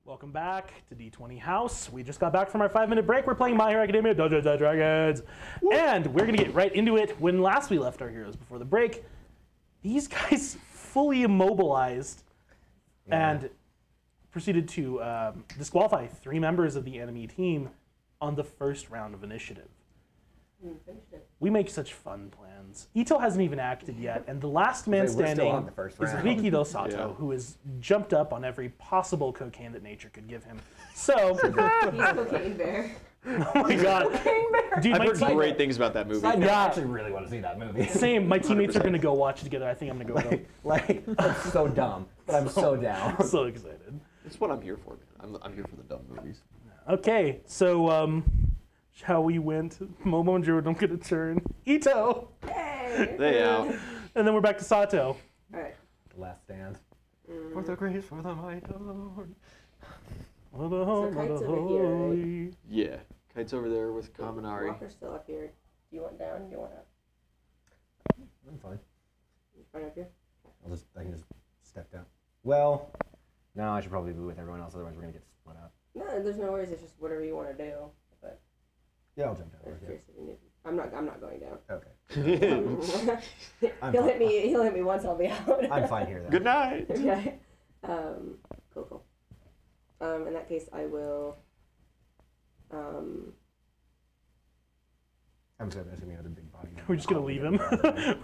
Welcome back to D20 House. We just got back from our 5-minute break. We're playing My Hero Academia Dungeons & Dragons. And we're going to get right into it. When last we left our heroes before the break, these guys fully immobilized and proceeded to disqualify 3 members of the enemy team on the first round of initiative. We make such fun plans. Ito hasn't even acted yet, and the last man standing is Rikkido Sato, who has jumped up on every possible cocaine that nature could give him. So he's Cocaine Bear. Oh my god. Dude, I've heard great things about that movie. I actually really want to see that movie. Same. My teammates 100%. Are going to go watch it together. I think I'm going to go with them. That's so dumb, but I'm so down. So excited. That's what I'm here for, man. I'm here for the dumb movies. Okay, so shall we went? Momo and Drew don't get a turn. Ito! Hey! They out. And then we're back to Sato. Alright. The last stand. For the grace, for the might of the Lord. So Kite's over here, right? Yeah. Kite's over there with Kaminari. Walker's still up here. Do you want down? Do you want up? I'm fine. You fine up here? I can just step down. Well, no, I should probably be with everyone else, otherwise we're going to get split up. No, there's no worries. It's just whatever you want to do. But yeah, I'll jump down. I'm curious if you need. I'm not going down. Okay. He'll hit me once. I'll be out. I'm fine here then. Good night. Okay. Cool. In that case, I will. I'm assuming another big body. We're just going to leave him.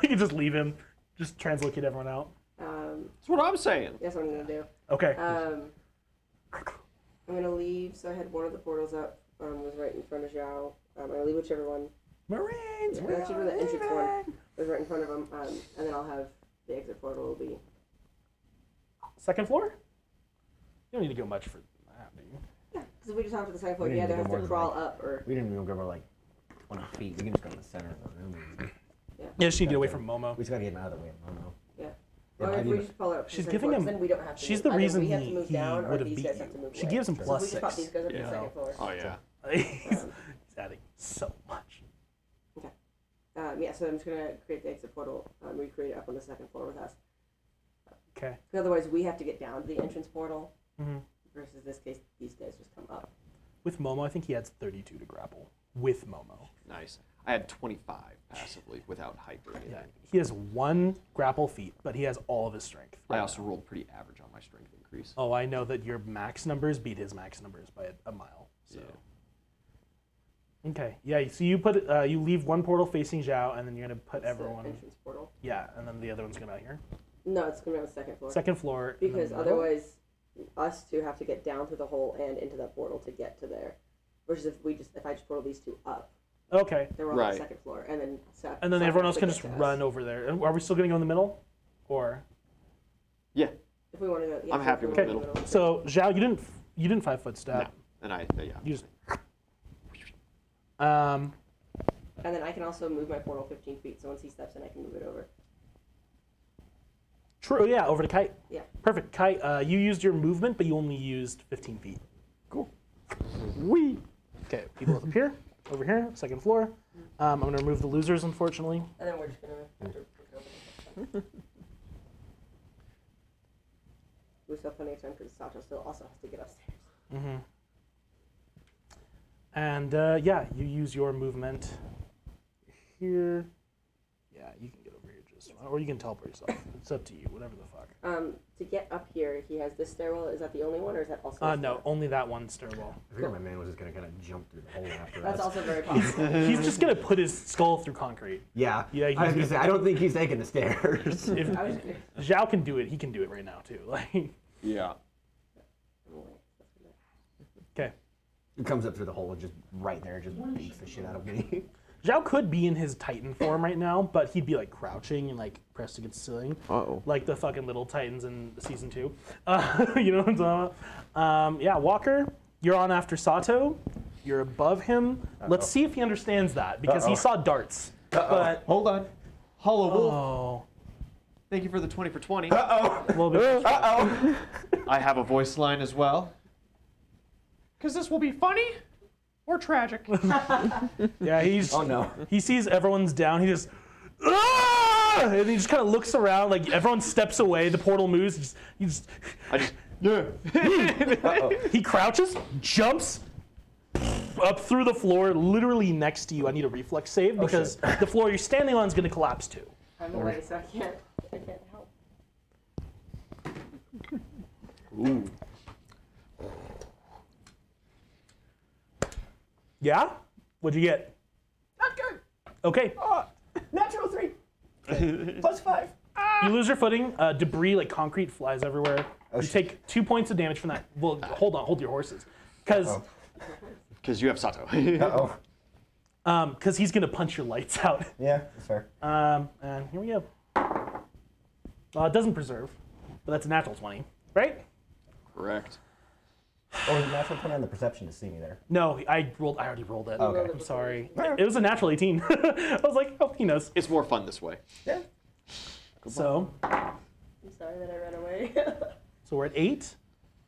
We can just leave him. Just translocate everyone out. That's what I'm saying. That's what I'm going to do. Okay. I'm going to leave. So I had one of the portals up. Was right in front of Zhao. I'm going to leave whichever one. Marines! Yeah, whichever the entrance one was right in front of him. And then I'll have the exit portal will be. Second floor? You don't need to go much for that, do you? Yeah, because if we just have to the second floor, you either have to crawl up or. We didn't even go over like 20 feet. We can just go to the center of the room. Yeah, just need to get away from Momo. We just got to get him out of the way of Momo. Yeah. Or if we just crawl up. She's giving him. Then we don't have to she's move. the reason we have to he move down, would or have these beat guys have to you. move She away. gives him So plus we just pop 6. these guys up to the second floor. Oh, yeah. He's adding so much. Okay. Yeah, so I'm just going to create the exit portal, recreate it up on the second floor with us. Okay. Otherwise, we have to get down to the entrance portal. Mm-hmm. Versus this case, these guys just come up. With Momo, I think he adds 32 to grapple. With Momo. Nice. I had 25 passively without hyper or anything. Yeah, he has 1 grapple feat, but he has all of his strength. I also rolled pretty average on my strength increase. Oh, I know that your max numbers beat his max numbers by a mile. So. Yeah. Okay. Yeah. So you put you leave one portal facing Zhao, and then you're gonna put That's everyone. the entrance portal. Yeah, and then the other one's gonna be out here. No, it's gonna be on the second floor. Second floor. Because otherwise, us two have to get down through the hole and into that portal to get to there. Versus if I just portal these two up. Okay. They're on the second floor, and then. And then everyone else can just run over there. And are we still gonna go in the middle, or? Yeah. If we want to go. Yeah, I'm happy with the middle. So Zhao, you didn't 5-foot step. No. And yeah. You just. And then I can also move my portal 15 feet, so once he steps in, I can move it over. True, yeah, over to Kite. Yeah. Perfect. Kite, you used your movement, but you only used 15 feet. Cool. Whee! Okay, people up here, over here, second floor. I'm going to remove the losers, unfortunately. And then we're just going to have to pick it over. We still have plenty of time because Sato still also has to get upstairs. Mm-hmm. And, yeah, you use your movement here. Yeah, you can get over here just fine. Or you can teleport yourself. It's up to you, whatever the fuck. To get up here, he has this stairwell. Is that the only one, or is that also no, only that one stairwell. I figured my man was just going to kind of jump through the hole after That's us. also very possible. He's just going to put his skull through concrete. Yeah. Yeah. I was going to say, I don't think he's taking the stairs. If Zhao can do it, he can do it right now, too. Like. Yeah. Okay. He comes up through the hole and just right there, just beats the shit out of me. Zhao could be in his Titan form right now, but he'd be like crouching and like pressed against the ceiling. Uh-oh. Like the fucking little Titans in season 2. You know what I'm talking about? Yeah, Walker, you're on after Sato. You're above him. Let's see if he understands that, because he saw darts. But hold on. Hollow Wolf. oh, Thank you for the 20 for 20. Uh-oh. a little bit. Uh-oh. I have a voice line as well. Because this will be funny or tragic. Yeah, he's. Oh no. He sees everyone's down. He just. Ah! And he just kind of looks around, like everyone steps away. The portal moves. I just Yeah. He crouches, jumps up through the floor, literally next to you. I need a reflex save because the floor you're standing on is going to collapse too. I'm away, so I can't help. Ooh. Yeah? What'd you get? Not good. Okay. Natural 3. Plus 5. You lose your footing. Debris, like concrete, flies everywhere. Oh, You shit. take 2 points of damage from that. Well, hold your horses. Because Because you have Sato. Uh-oh. he's going to punch your lights out. Yeah, that's fair. And here we go. Well, it doesn't preserve, but that's a natural 20, right? Correct. Or the natural 20 on the perception to see me there. No, I already rolled it. Okay. I'm sorry. It was a natural 18. I was like, oh, he knows. It's more fun this way. Yeah. So I'm sorry that I ran away. we're at 8.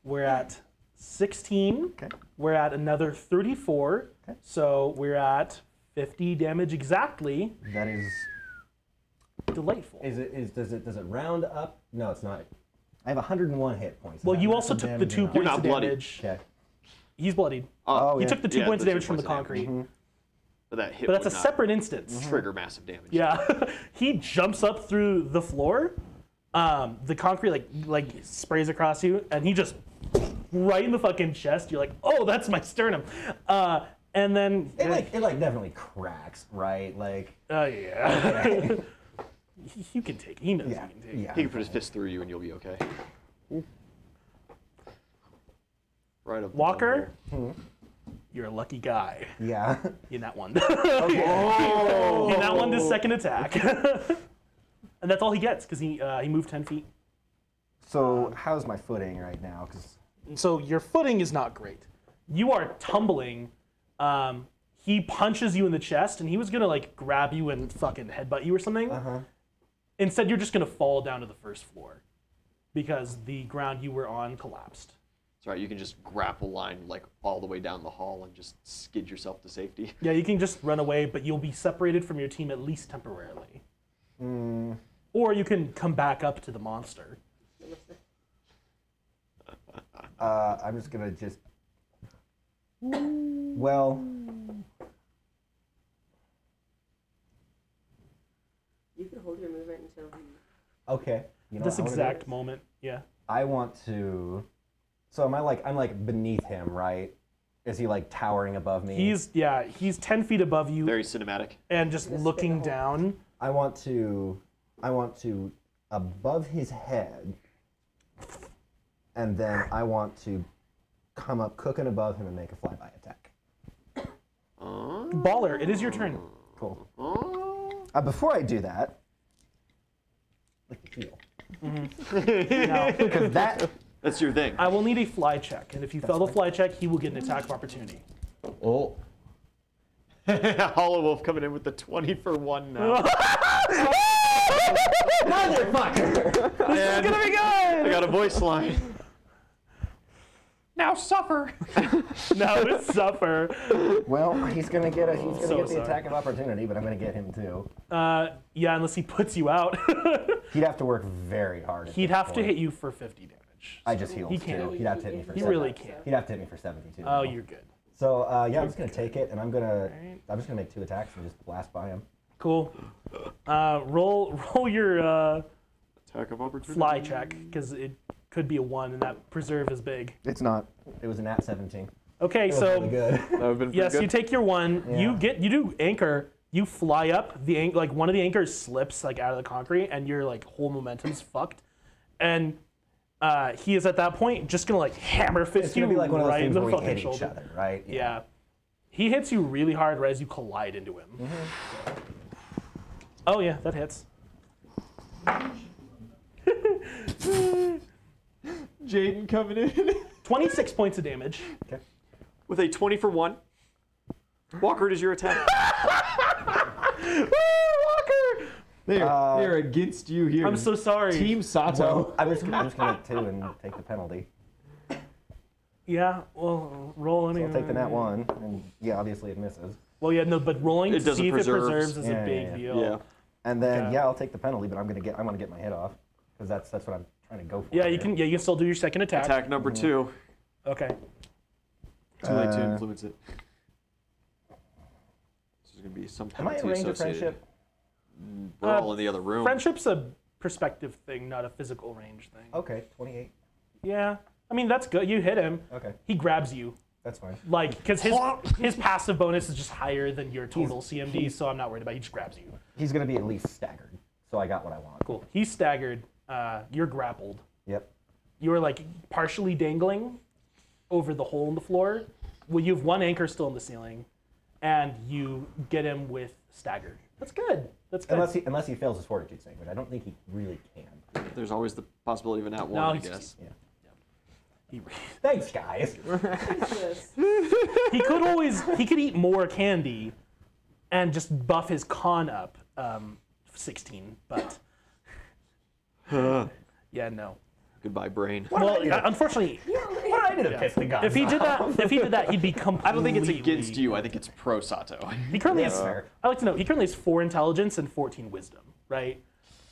We're at 16. Okay. We're at another 34. Okay. So we're at 50 damage exactly. That is. Delightful. Does it round up? No, it's not. I have 101 hit points. Is Well, that you massive also took the damage 2 or not? points not of bloody. damage. Okay. He's bloodied. Oh, You yeah. took the 2 Yeah, points of the 2 damage from the points of damage. concrete. But that hit But that's a would not separate instance. trigger massive damage. Yeah. He jumps up through the floor. The concrete like sprays across you, and he just right in the fucking chest. You're like, oh, that's my sternum. And then It definitely cracks, right? Like. yeah. Yeah. You can take it. He knows Yeah. you can take it. Yeah. He can put his fist through you and you'll be okay. Right up. the Walker, bum you're a lucky guy. Yeah. In that one. Okay. In that one, this second attack. And that's all he gets because he moved 10 feet. So how's my footing right now? Because So your footing is not great. You are tumbling. He punches you in the chest, and he was gonna like grab you and fucking headbutt you or something. Instead, you're just gonna fall down to the first floor because the ground you were on collapsed. That's right. You can just grapple line like all the way down the hall and just skid yourself to safety. Yeah, you can just run away, but you'll be separated from your team at least temporarily. Or you can come back up to the monster. I'm just gonna just. Well. You can hold your movement until he. Okay. You know This what I wanna do? exact moment, yeah. I want to. So am I like I'm like beneath him, right? Is he like towering above me? He's 10 feet above you Very cinematic. and just Just looking spin the whole- down. I want to above his head, and then I want to come up cooking above him and make a flyby attack. Baller, it is your turn. Cool. Before I do that, lick the heel. Now, Because that. That's your thing. I will need a fly check, and if you fail the fly check, he will get an attack of opportunity. Oh. Hollow Wolf coming in with the 20 for 1 now. Motherfucker! This is gonna be good! I got a voice line. Now suffer. Now it's suffer. Well, he's gonna get the sorry. attack of opportunity, but I'm gonna get him too. Yeah, unless he puts you out. He'd have to work very hard. He'd have to hit you for 50 damage. I just healed He can't. too. He'd have to hit me for. He 70. really can't. He'd have to hit me for 72. Oh, you're good. So yeah, I'm just gonna take it, and I'm just gonna make 2 attacks and just blast by him. Cool. Roll your Attack of opportunity. fly check, because it could be a 1, and that preserve is big. It's not. It was a nat 17. Okay, It was so really good. That would have been pretty yes, good. you take your 1. Yeah. You do anchor. You fly up. Like one of the anchors slips like out of the concrete, and your like whole momentum's fucked. And he is at that point just gonna like hammer fist It's you gonna be like one of those right in things the where we fucking hit each shoulder. other, right? Yeah. He hits you really hard right as you collide into him. Oh yeah, that hits. Jaden coming in. 26 points of damage. Okay. With a 20 for 1. Walker, does your attack? Walker! They're against you here. I'm so sorry. Team Sato. Well, I'm just gonna 2 and take the penalty. Yeah, well, roll So anyway. I'll take the nat 1, and yeah, obviously it misses. Well, yeah, no, but rolling It to doesn't see if it preserve. preserves is Yeah, a big yeah, deal. Yeah. And then Okay. yeah, I'll take the penalty, but I want to get my head off because that's what I'm trying to go for Yeah, it. you can. Yeah, you can still do your second attack. Attack number 2. Okay. Too late to influence it. There's going to be some Am I in penalty range of associated. friendship? We're all in the other room. Friendship's a perspective thing, not a physical range thing. Okay, 28. Yeah. I mean, that's good. You hit him. Okay, He grabs you. that's fine. Like, because his passive bonus is just higher than your total CMD, so I'm not worried about it. He just grabs you. He's gonna be at least staggered, so I got what I want. Cool. He's staggered. You're grappled. Yep. You're like partially dangling over the hole in the floor. Well, you have one anchor still in the ceiling, and you get him with staggered. That's good. That's good. Unless he fails his fortitude save, which I don't think he really can. There's always the possibility of an at one, No, I he's- guess. Yeah. He, Thanks, guys. Yes. he could eat more candy, and just buff his con up 16. But yeah, no. Goodbye, brain. Well, unfortunately, What I did to piss the gods if he did off. that, he'd be completely. I don't think it's against you. I think it's pro Sato. He currently That's has. fair. I like to know he currently has 4 intelligence and 14 wisdom. Right,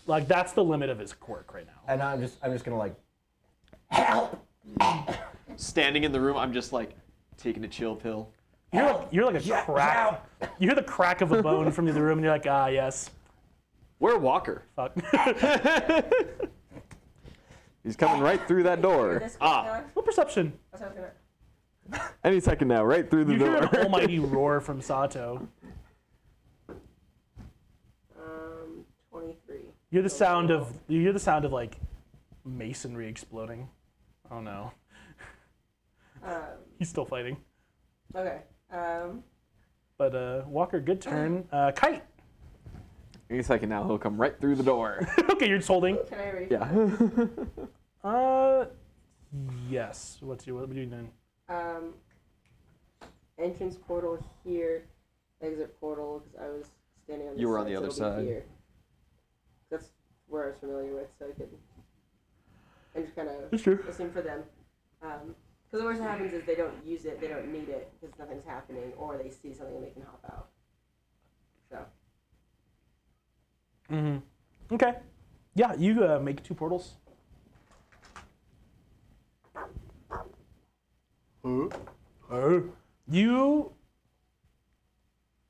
like that's the limit of his quirk right now. And I'm just gonna like, help. Standing in the room, I'm just like taking a chill pill. You're like a crack. You hear the crack of a bone from the other room, and you're like, ah, yes. Where Walker? Fuck. He's coming right through that door. This What perception? That's what I was gonna. Any second now, right through the You hear door. an almighty roar from Sato. 23. You hear the sound of like masonry exploding. Oh no. He's still fighting. Okay. But Walker, good turn. Kite. Any second now, he'll come right through the door. Okay, you're just holding. Can I read? Yeah. Yes. What are you doing? Entrance portal here, exit portal, because I was standing on this You were on side, the so other it'll be side. Here. That's where I was familiar with, so I could. And just kind That's of true. assume for them. Because the worst that happens is they don't use it, they don't need it, because nothing's happening, or they see something and they can hop out. So. Mm-hmm. Okay. Yeah, you make 2 portals. You.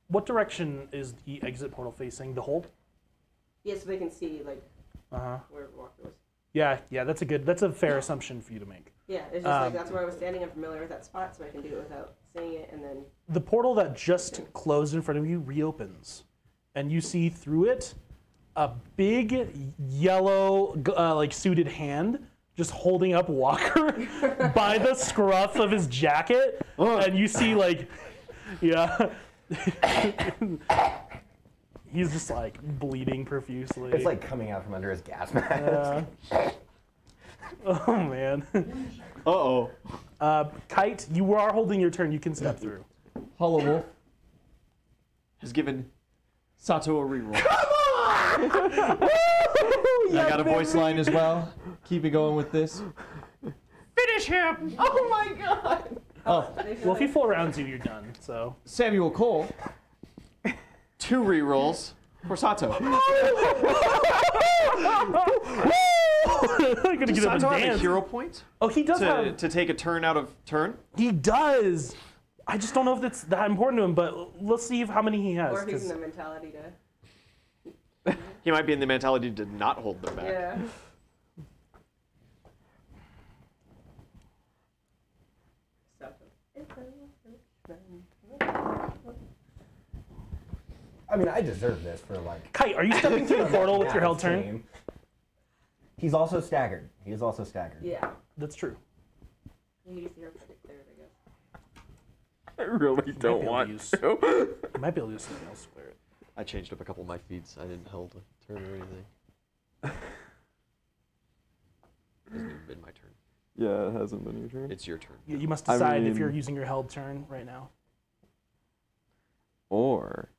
What direction is the exit portal facing? The hole? Yeah, so they can see, like, Uh-huh. where Walker was. Yeah, that's a fair assumption for you to make. Yeah, it's just like that's where I was standing. I'm familiar with that spot, so I can do it without seeing it, and then. The portal that just closed in front of you reopens, and you see through it a big yellow, like suited hand just holding up Walker by the scruff of his jacket, and you see like, yeah, he's just like bleeding profusely. It's like coming out from under his gas mask. Oh man. Uh-oh. Kite, you are holding your turn. You can step through. Hollow Wolf. Has given Sato a reroll. I got a voice line as well. Keep it going with this. Finish him! Oh my god! Oh, Well, if he full rounds you, you're done. So. Samuel Cole. 2 rerolls for Sato. I'm gonna Does get him a Sato have a dance. hero point Oh, he does have. to take a turn out of turn? He does. I just don't know if that's that important to him. But let's see how many he has. Or if he's 'cause- in the mentality to. He might be in the mentality to not hold them back. Yeah. I mean, I deserve this for like. Kite, are you stepping through the portal with your held turn? Game. He's also staggered. He is also staggered. Yeah. That's true. You use your predictor, I guess. I really be don't able to want use- to. You might be able to do something else. Square it. I changed up a couple of my feeds. I didn't hold a turn or anything. Hasn't even been my turn. Yeah, it hasn't been your turn. It's your turn. You must I decide if mean- you're using your held turn right now. Or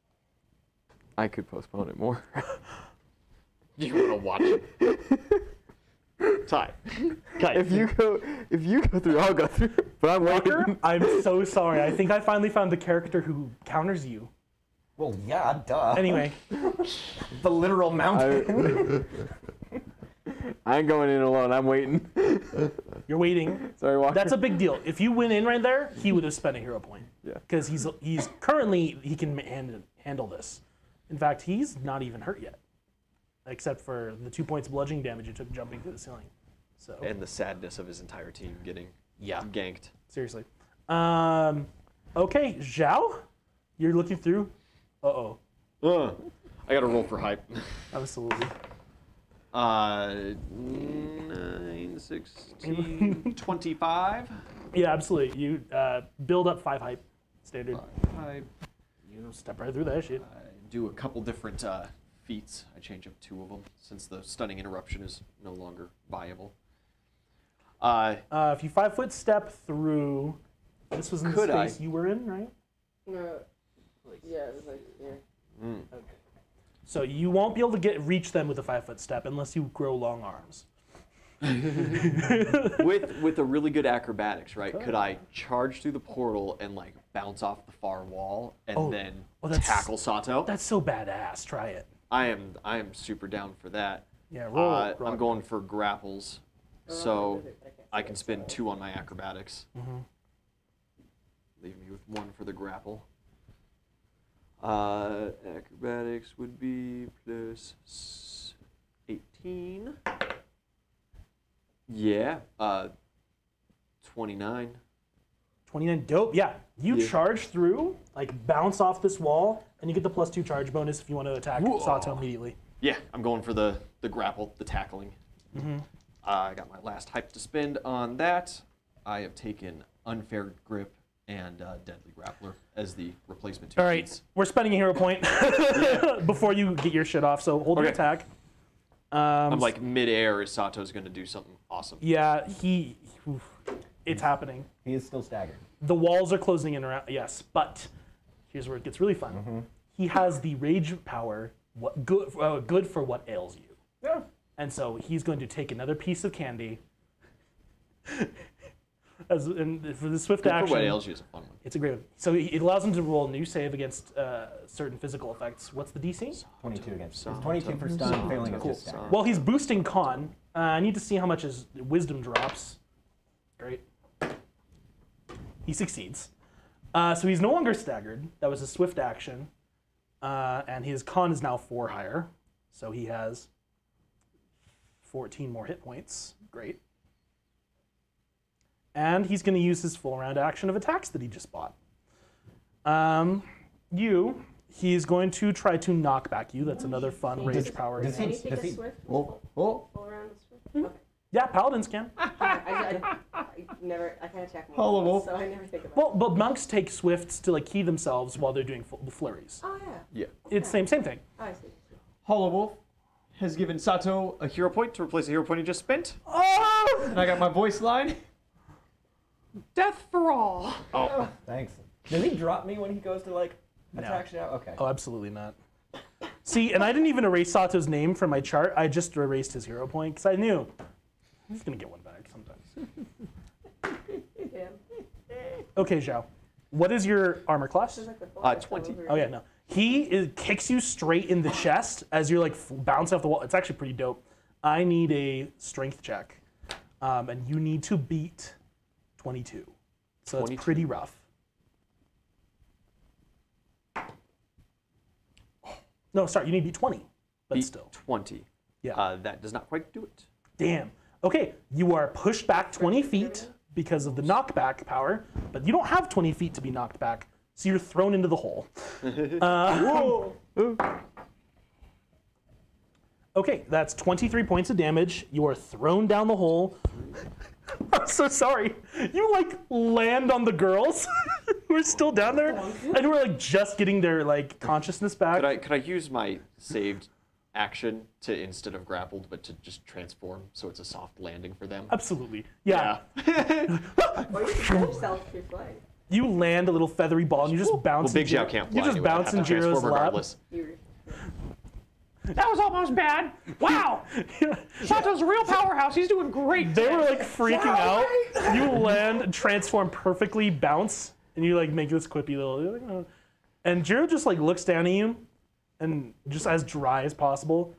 I could postpone it more. You want to watch it? Ty. Kite. if you go through, I'll go through. But I'm Walker, waiting. I'm so sorry. I think I finally found the character who counters you. Well, yeah, duh. Anyway, the literal mountain. I ain't going in alone. I'm waiting. You're waiting. Sorry, Walker. That's a big deal. If you went in right there, he would have spent a hero point. Yeah. Because he's currently, he can handle this. In fact, he's not even hurt yet. Except for the 2 points of bludgeoning damage you took jumping through the ceiling. So. And the sadness of his entire team getting ganked. Seriously. Okay, Zhao? You're looking through? Uh-oh. I gotta roll for hype. Absolutely. 9, 16, 25. Yeah, absolutely. You build up 5 hype. Standard. Hype. You step right through that shit. I do a couple different feats. I change up 2 of them since the stunning interruption is no longer viable. If you 5-foot step through, this was in the Could I? space you were in, right? No. Yeah, it was like here. Okay. So you won't be able to reach them with a 5-foot step unless you grow long arms. with a really good acrobatics, right? Could I charge through the portal and like bounce off the far wall and then tackle Sato? That's so badass. Try it. I am super down for that. Yeah, roll. I'm going for grapples, so I can spend 2 on my acrobatics. Leave me with 1 for the grapple. Acrobatics would be plus 18. Yeah, 29. 29, dope. Yeah, you charge through, like bounce off this wall, and you get the +2 charge bonus if you want to attack Sato immediately. Yeah, I'm going for the grapple, the tackling. I got my last hype to spend on that. I have taken Unfair Grip and Deadly Grappler as the replacement 2 All right, feats. we're spending a hero point before you get your shit off, so hold your attack. I'm like mid-air as Sato's going to do something awesome. Yeah, it's happening. He is still staggered. The walls are closing in around, yes, but here's where it gets really fun. He has the rage power, good for what ails you. Yeah. And so he's going to take another piece of candy. And for the swift Good action, for what ails you is a fun one. it's a great one. So it allows him to roll a new save against certain physical effects. What's the DC? 22 against. It's 22 for stun, failing is just staggered. Well, he's boosting con. I need to see how much his wisdom drops. Great. He succeeds. So he's no longer staggered. That was a swift action. And his con is now 4 higher. So he has 14 more hit points. Great. And he's going to use his full round action of attacks that he just bought. He's going to try to knock back you. That's another fun rage power. does Can he- you take does a he- swift? Oh. Full round of swift? Okay. Yeah, paladins can. I can't attack more. Hello, Wolf. So I never think about Well, it. but monks take swifts to like key themselves while they're doing the flurries. Oh, yeah. Yeah. It's same thing. Oh, I see. Hollow Wolf has given Sato A hero point to replace a hero point he just spent. Oh! and I got my voice line. Death for all. Thanks. Does he drop me when he goes to like attack shit out? Okay. Oh, absolutely not. See, and I didn't even erase Sato's name from my chart. I just erased his hero point because I knew he's gonna get one back sometimes. Yeah. Okay, Zhao. What is your armor class? There's like the fly 20. over Oh yeah, no. He kicks you straight in the chest as you're like bouncing off the wall. It's actually pretty dope. I need a strength check, and you need to beat 22. So that's 22. pretty rough. No, sorry, you need to beat 20, but Beat still. 20. Yeah. That does not quite do it. Damn. Okay, you are pushed back 20 feet because of the knockback power, but you don't have 20 feet to be knocked back, so you're thrown into the hole. Okay, that's 23 points of damage. You are thrown down the hole. I'm so sorry. You like land on the girls who are still down there and who are like just getting their like consciousness back. Could I use my saved action to instead of grappled, but to just transform so it's a soft landing for them? Absolutely. Yeah. Or you can kill yourself if you're flying. You land a little feathery ball and you just bounce. Well, Big in Zhao can't fly You just anyway. I'd bounce have in to transform Jiro's lap. regardless. That was almost bad. Wow. Sato's a real powerhouse. He's doing great. They were like freaking out. You land, transform perfectly, bounce, and you like make this quippy little. And Jiro just like looks down at you, and just as dry as possible.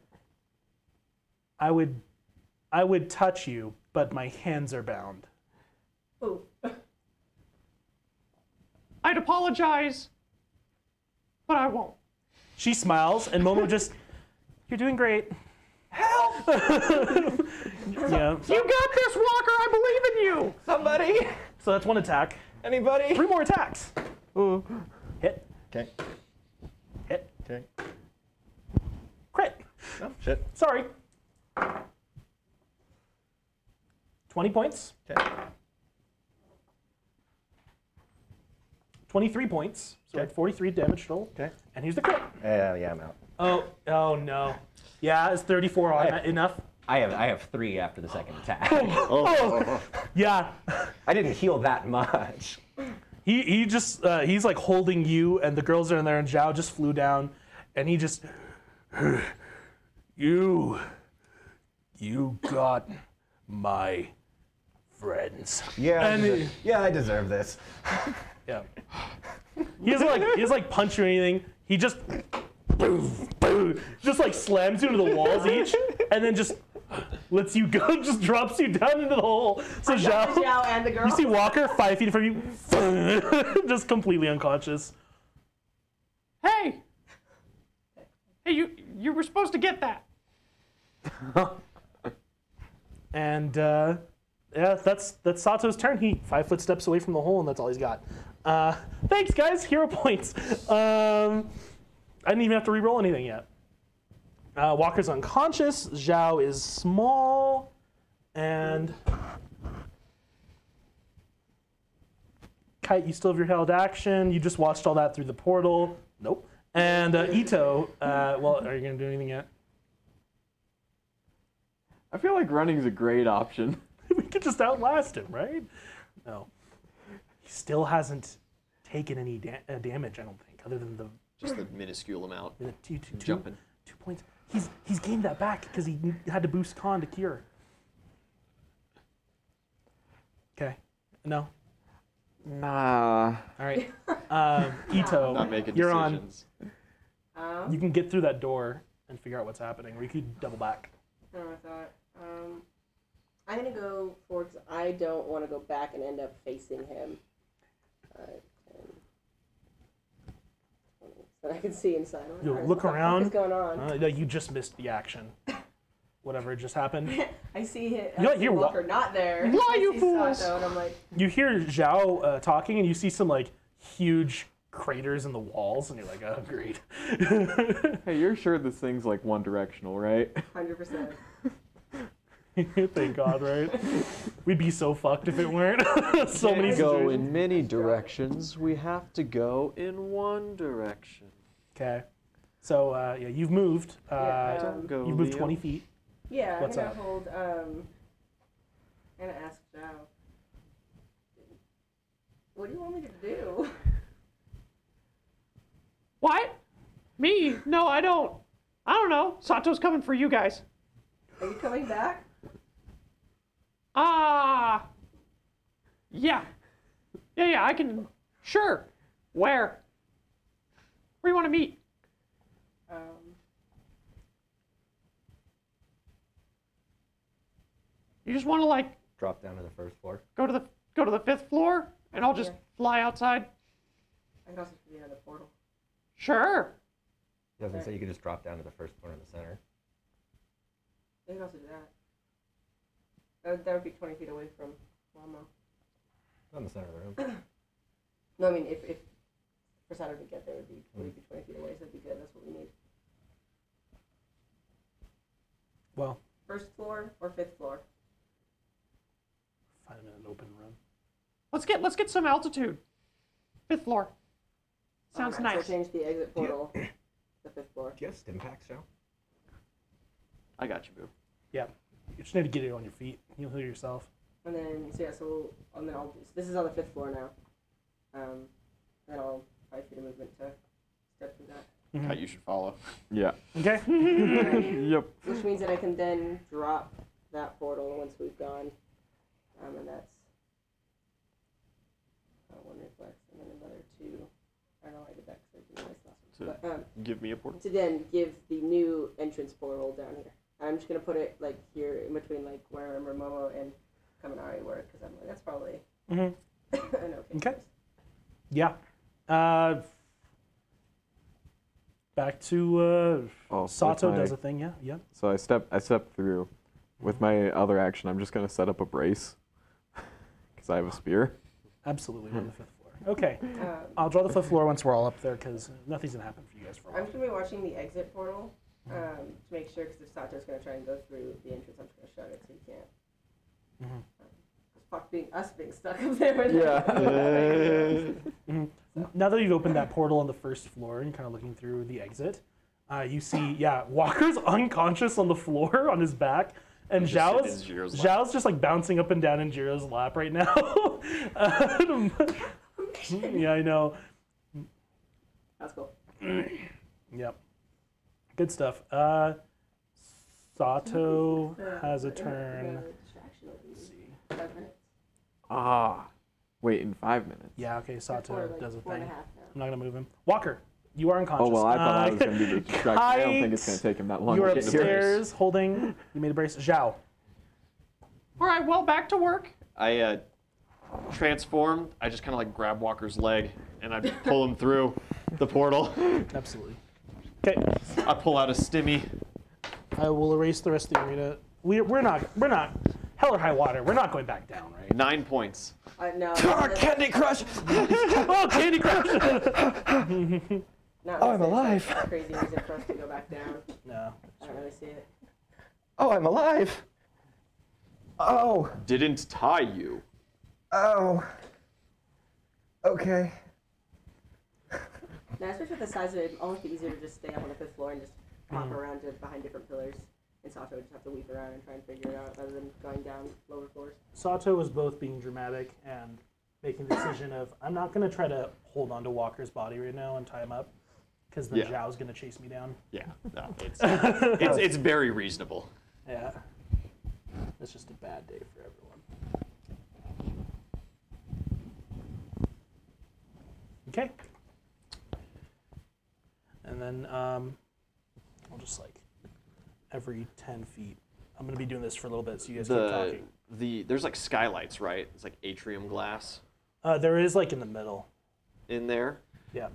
I would I would touch you, but my hands are bound. Ooh. I'd apologize, but I won't. She smiles, and Momo just, you're doing great. Help! Yeah. You got this, Walker. I believe in you. Somebody! So that's 1 attack. Anybody? 3 more attacks. Ooh. Hit. Okay. Hit. Okay. Crit. Oh, shit. Sorry. 20 points. Okay. 23 points. So Okay. like 43 damage total. Okay. And here's the crit. Yeah, I'm out. Oh no. Yeah, is 34 on enough? I have 3 after the second attack. Oh. Yeah. I didn't heal that much. He just he's like holding you, and the girls are in there, and Zhao just flew down, and he just you got my friends. Yeah, And I deserve this. yeah. He doesn't like punch or anything. He just just like slams you into the walls each, and then just lets you go, just drops you down into the hole. So Zhao and the girl. you see Walker 5 feet from you, just completely unconscious. Hey, you were supposed to get that. And yeah, that's Sato's turn. He 5 foot steps away from the hole, and that's all he's got. Thanks, guys. Hero points. I didn't even have to re-roll anything yet. Walker's unconscious. Zhao is small, and Kite, you still have your held action. You just watched all that through the portal. Nope. And Ito, well, are you gonna do anything yet? I feel like running's a great option. We could just outlast him, right? No. He still hasn't taken any damage, I don't think, other than the Just the minuscule amount. two Jumping. 2 points. He's gained that back because he had to boost con to cure. Okay. No. Nah. All right. Ito, Not making you're decisions. on. You can get through that door and figure out what's happening, or you could double back. Oh, I thought. I'm gonna go for because I don't want to go back and end up facing him. 10, 20, so I can see inside. You Alright, look what the around. fuck is going on? No, you just missed the action. Whatever just happened. I see it. You know, I see you're Walker not there. Lie, I you see fools. Sato, and I'm like, You hear Zhao talking, and you see some like huge craters in the walls, and you're like, oh, great. Hey, you're sure this thing's like one directional, right? 100%. Thank God, right? We'd be so fucked if it weren't. So many Go situations. in many directions. We have to go in one direction. Okay. So yeah, you've moved. Don't go, You've moved Leo. 20 feet. Yeah, What's I'm gonna up? hold. I'm gonna ask Zhao. What do you want me to do? What? Me? No, I don't. I don't know. Sato's coming for you guys. Are you coming back? Yeah. Yeah, I can. Sure. Where? Where do you want to meet? You just want to like Drop down to the first floor. go to the 5th floor, and I'll just Yeah. fly outside. I can also be on the portal. Sure. I was gonna say you could just drop down to the first floor in the center. I can also do that. That would be 20 feet away from Mama. Not in the center of the room. No, I mean if for Saturday to get there would be 20 feet away, so that'd be good. That's what we need. Well, First floor or 5th floor? find him in an open room. Let's get some altitude. 5th floor. Sounds Alright, nice. So change the exit portal to the 5th floor. Do you have stim packs, Joe? I got you, boo. Yeah. You just need to get it on your feet. You'll heal yourself. And then and then I'll do. So this is on the 5th floor now. Then I'll 5 feet of movement to step through that. Kite, you should follow. Yeah. Okay. Yep. Which means that I can then drop that portal once we've gone. And that's 1 reflex, and then another 2. I don't know why I did that because I didn't realize last one. But Give me a portal. to then give the new entrance portal down here. I'm just gonna put it like here in between like where Momo and Kaminari were, because I'm like that's probably an okay. Okay. choice. Yeah. Back to Sato with my- does a thing. Yeah. Yeah. So I step through. With my other action, I'm just gonna set up a brace because I have a spear. Absolutely. We're on the 5th floor. Okay. Um, I'll draw the 5th floor once we're all up there because nothing's gonna happen for you guys for a I'm while. just gonna be watching the exit portal to make sure, because if Sato's gonna try and go through the entrance, I'm just gonna shut it so he can't. Fuck us being stuck up there. With Now that you've opened that portal on the 1st floor and kind of looking through the exit, you see, Walker's unconscious on the floor on his back, and Just sitting in Zhao's Jiro's lap. Zhao's just like bouncing up and down in Jiro's lap right now. Yeah, I know. That's cool. Yep. Good stuff. Sato has a turn. Distraction will be Let's see. 5 minutes. Wait, in 5 minutes. Yeah, okay, Sato Like does a 4 and thing. a half now. I'm not gonna move him. Walker, you are unconscious. Oh well, I thought I was gonna do the distraction. I don't think it's gonna take him that long. You're to get here. upstairs holding. You made a brace. Zhao. All right, well, back to work. I transformed. I just kind of like grab Walker's leg and I pull him through the portal. Absolutely. Okay. I pull out a stimmy. I will erase the rest of the arena. We're not hell or high water. We're not going back down, right? 9 points. No. Candy Crush! Oh, Candy Crush! Not Oh, I'm alive. Crazy reason for us to go back down. No. I don't really see it. Oh, I'm alive! Oh, Didn't tie you. oh. Okay. Now, especially with the size of it, it'd almost be easier to just stay up on the 5th floor and just pop around to behind different pillars. And Sato would just have to weave around and try and figure it out rather than going down lower floors. Sato was both being dramatic and making the decision of, I'm not going to try to hold on to Walker's body right now and tie him up, because then Yeah. Zhao's going to chase me down. Yeah, no, it's very reasonable. Yeah. It's just a bad day for everyone. Okay. And then I'll just like every 10 feet. I'm gonna be doing this for a little bit, so you guys keep talking. There's like skylights, right? It's like atrium glass There is like in the middle. in there. Yeah.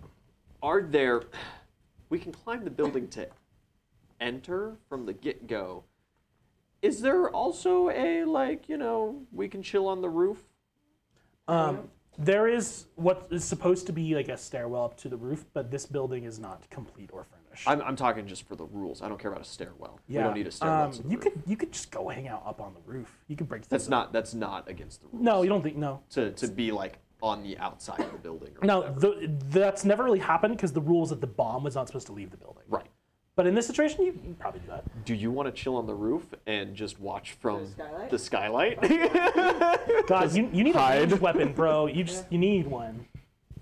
Are there? We can climb the building to enter from the get-go. Is there also a we can chill on the roof? There is what is supposed to be like a stairwell up to the roof, but this building is not complete or furnished. I'm talking just for the rules. I don't care about a stairwell. Yeah. We don't need a stairwell. to the you roof. could just go hang out up on the roof. You could break. That's not against the rules. No, you don't think no. To be like on the outside of the building. Or No, whatever. that's never really happened because the rules that the bomb was not supposed to leave the building. Right. But in this situation, you can probably do that. Do you want to chill on the roof and just watch from skylight? the skylight? God, you need a hide. ranged weapon, bro. You need one.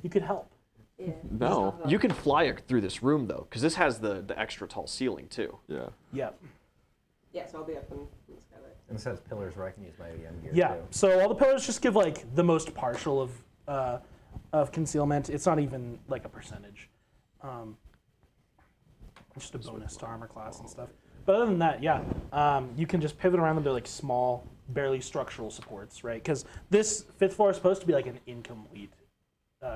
You could help. Yeah. No. You can fly through this room though, because this has the extra tall ceiling too. Yeah. Yep. Yeah, so I'll be up in the skylight. And it says pillars where I can use my end gear Yeah. too. So all the pillars just give like the most partial of concealment. It's not even like a percentage. It's just a bonus to armor class and stuff. But other than that, yeah, you can just pivot around them. They're like small, barely structural supports, right? Because this 5th floor is supposed to be like an incomplete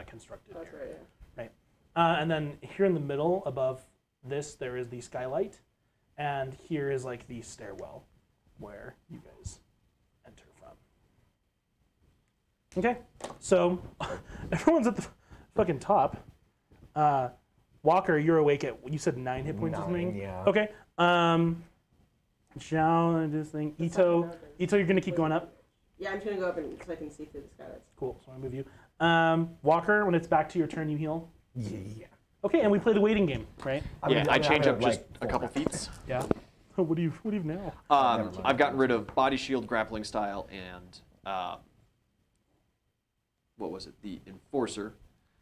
constructed That's area. right, Right. And then here in the middle above this, there is the skylight. And here is like the stairwell where you guys enter from. Okay. So everyone's at the fucking top. Walker, you're awake at, you said 9 hit points or 9, something? yeah. Okay. Zhao, this thing. Ito, you're going to keep going up? Yeah, I'm just gonna go up and so I can see through the skylights. Cool. So I move you. Walker, when it's back to your turn, you heal. Yeah. Okay, and we play the waiting game, right? Yeah, I change up just a full couple round. feet. Yeah. What do you have now? Never mind. I've gotten rid of body shield, grappling style, and what was it? The enforcer.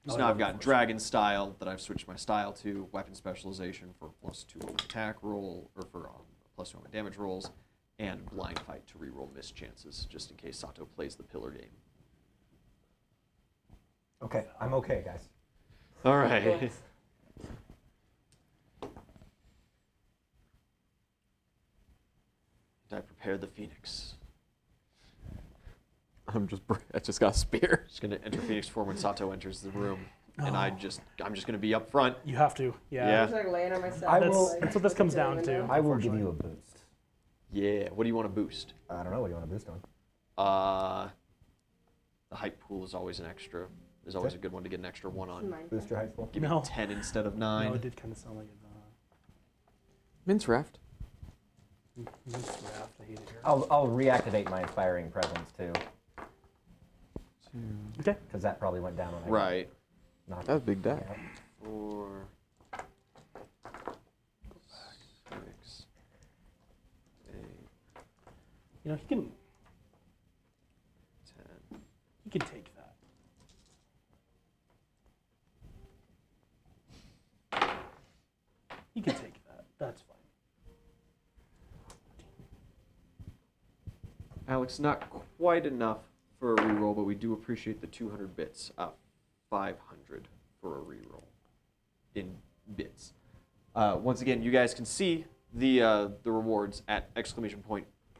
So now I've got dragon style that I've switched my style to, weapon specialization for +2 on attack roll, or for +2 on damage rolls, and blind fight to reroll missed chances, just in case Sato plays the pillar game. Okay, I'm okay, guys. All right. prepare the phoenix. I just got a spear. Just gonna enter phoenix form when Sato enters the room, and I'm just gonna be up front. You have to. Yeah. Yeah. I'm just like laying on myself. That's what this comes down to. I will give you a boost. Yeah. What do you want to boost? I don't know. What do you want to boost on? The height pool is always an extra. There's always a good one to get an extra 1 on. Boost your height pool. Give me No. 10 instead of 9. No, it did kind of sound like it. Mince raft. Raft, I hate it here. I'll reactivate my inspiring presence too, Okay. because that probably went down when I Right. knocked That's a big die. Yeah. 4, 6, 8, You know, he can 10. take that. He can take that. That's fine. Alex, not quite enough for a reroll, but we do appreciate the 200 bits. 500 for a reroll in bits. Once again, you guys can see the rewards at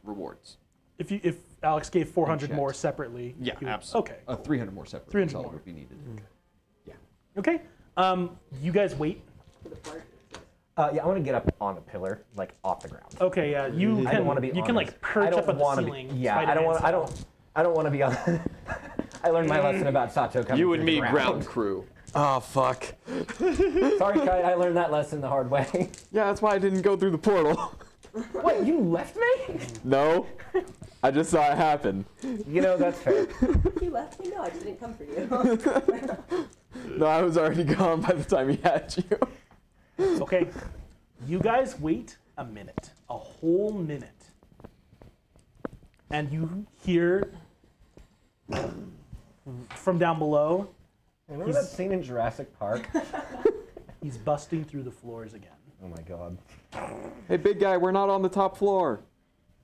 !rewards. If Alex gave 400 Unchecked. more separately, Yeah, he would- absolutely. Okay. 300 more separate. 300 That's all more. would be needed. Yeah. Okay. You guys wait. For the part. Yeah, I want to get up on a pillar, like off the ground. Okay. Yeah. You I can. don't want to be. You on can this. like perch I don't up at the wanna ceiling. Be, yeah, I don't want. I don't want to be on. I learned my lesson about Sato coming. You and through me, the ground crew. Oh, fuck. Sorry, Kai. I learned that lesson the hard way. Yeah, that's why I didn't go through the portal. What? You left me? No. I just saw it happen. You know that's fair. You left me? No, I just didn't come for you. No, I was already gone by the time he had you. Okay. You guys wait a minute, a whole minute, and you hear from down below. Remember that scene in Jurassic Park? He's busting through the floors again. Oh my god. Hey, big guy, we're not on the top floor.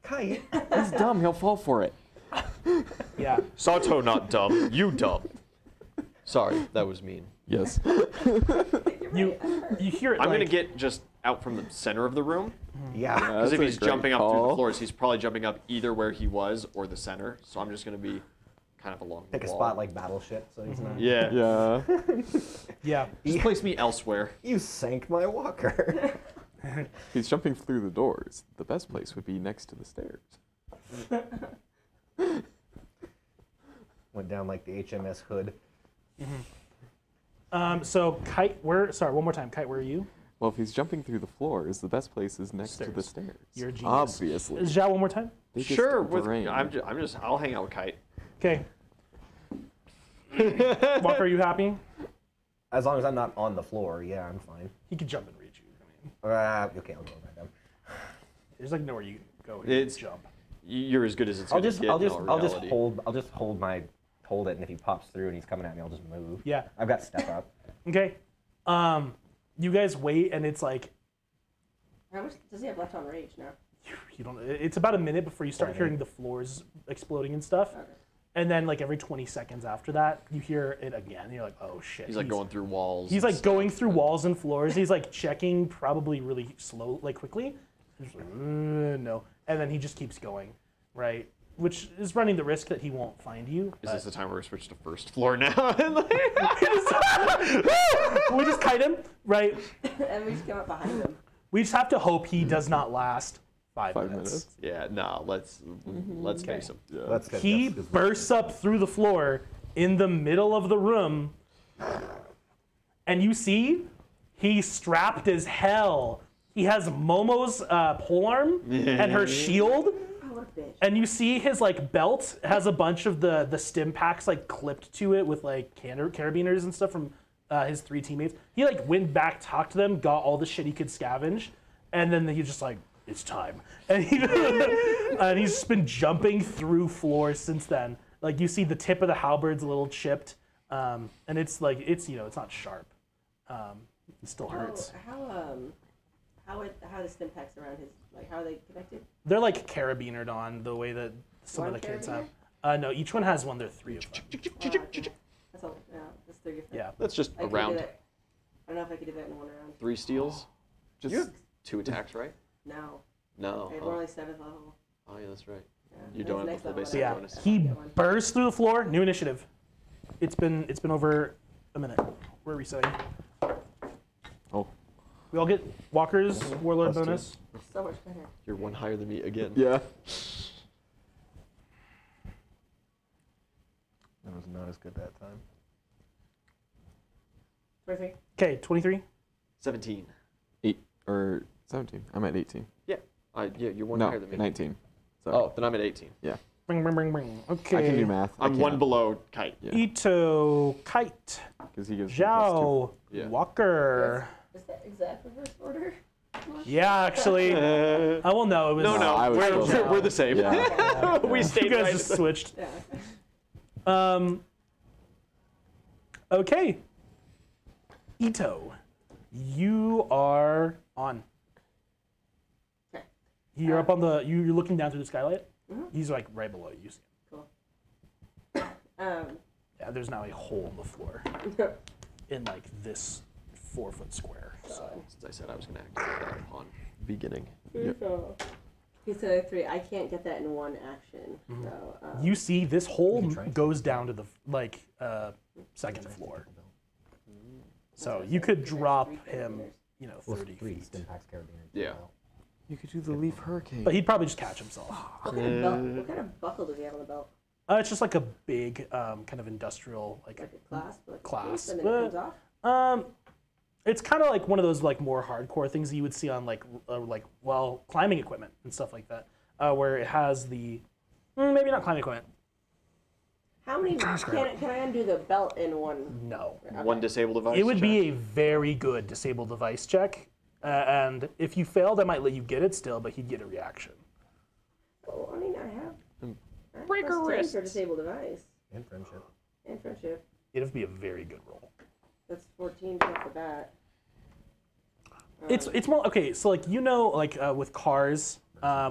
Kai. He's dumb. He'll fall for it. Yeah. Sato not dumb. You dumb. Sorry, that was mean. Yes. You hear it. I'm like, gonna get just out from the center of the room. Yeah. Because if That's a he's great jumping up through the call. floors, he's probably jumping up either where he was or the center. So I'm just gonna be kind of along Pick the a wall. spot like Battleship, so he's not. Yeah. Yeah. Yeah. Just place me elsewhere. You sank my walker. He's jumping through the doors. The best place would be next to the stairs. Went down like the HMS Hood. So Kite, sorry, one more time. Kite, where are you? Well, if he's jumping through the floors, the best place is next to the Stairs. stairs. You're a genius. Obviously. Zhao, one more time. Biggest Sure. brain. I'll hang out with Kite. Okay. Walker, are you happy? As long as I'm not on the floor, yeah, I'm fine. He could jump and reach you. I mean, Okay, I'll go right down. there's like nowhere you can go. It's- Jump. You're as good as it's I'll gonna just get in all reality. hold it, and if he pops through and he's coming at me, I'll just move. Yeah. I've got step up. Okay. You guys wait, and it's like How much does he have left on rage now? you don't. It's about a minute before you start hearing the floors exploding and stuff, Okay. and then like every 20 seconds after that, you hear it again. And you're like, oh shit. He's like going through walls. He's and like going stuff. through walls and floors. He's like checking probably really slow, like quickly. He's like, no, and then he just keeps going, right? Which is running the risk that he won't find you. Is but- this the time where we switch to first floor now? And like- we just kite him, right? And we just came up behind him. We just have to hope he does not last 5 5 minutes. minutes. yeah, no, let's face him. Yeah. That's good. He That's good. bursts up through the floor in the middle of the room, and you see he's strapped as hell. He has Momo's polearm and her shield, Oh, what a bitch. and you see his like belt has a bunch of the stim packs like clipped to it with like carabiners and stuff from his 3 teammates. He like went back, talked to them, got all the shit he could scavenge, and then he's just like, it's time. And and he's just been jumping through floors since then. Like you see the tip of the halberd's a little chipped, and it's like it's not sharp. It still hurts. How are the stim packs around his, like, how are they connected? They're like carabinered on the way that some One of the kids have. carabiner? No, each one has one. There are 3 of them. That's all. Yeah, that's 3 different. Yeah. That's just I a could do round. that. I don't know if I could do that in 1 round. 3 steals. Just You have 2 attacks, right? No. No. We're only 7th level. Oh, yeah, that's right. Yeah, You that's don't have next the full level, base So I yeah, don't bonus. he get one. bursts through the floor. New initiative. It's been over a minute. We're resetting. Oh. We all get Walker's Warlord Plus two. bonus. So much better. You're one higher than me again. Yeah. That was not as good that time. 23. Okay, 23. 17. 8 or 17. I'm at 18. Yeah, you're one No, higher than me. 19. Sorry. Oh, then I'm at 18. Bring, bring, bring, bring. Okay. I can do math. I'm one below Kite. Yeah. Ito, Kite, Because he gives me Zhao, Yeah. Walker. Is that exact reverse order? Yeah, actually. I will know. It was No, I was close. we're the same. Yeah. We You stayed guys right. just switched. Yeah. Okay. Ito, you are on. Okay. You're up on the. You're looking down through the skylight. Mhm. He's like right below you. You see him. Cool. Yeah, there's now a hole in the floor in like this 4-foot square. So. Since I said I was going to activate that upon beginning. He's a 3. I can't get that in one action. So, You see this hole You can try. goes down to the second floor. So you could drop him, 30 feet. Stimpaks Carabiner. Yeah. You could do the leaf hurricane. But he'd probably just catch himself. what kind of buckle does he have on the belt? It's just like a big kind of industrial Like a clasp? Like a Clasp. clasp, and then it comes off? It's kind of like one of those like more hardcore things that you would see on climbing equipment and stuff like that, where it has the maybe not climbing equipment. How many? Can I undo the belt in one? No, One disable device. it would check. be a very good disable device check, and if you failed, I might let you get it still, but he'd get a reaction. Oh, I mean, I have Breaker +10 wrists. for disable device And friendship. and friendship. It'd be a very good roll. That's 14 off the bat. It's more okay. So with cars,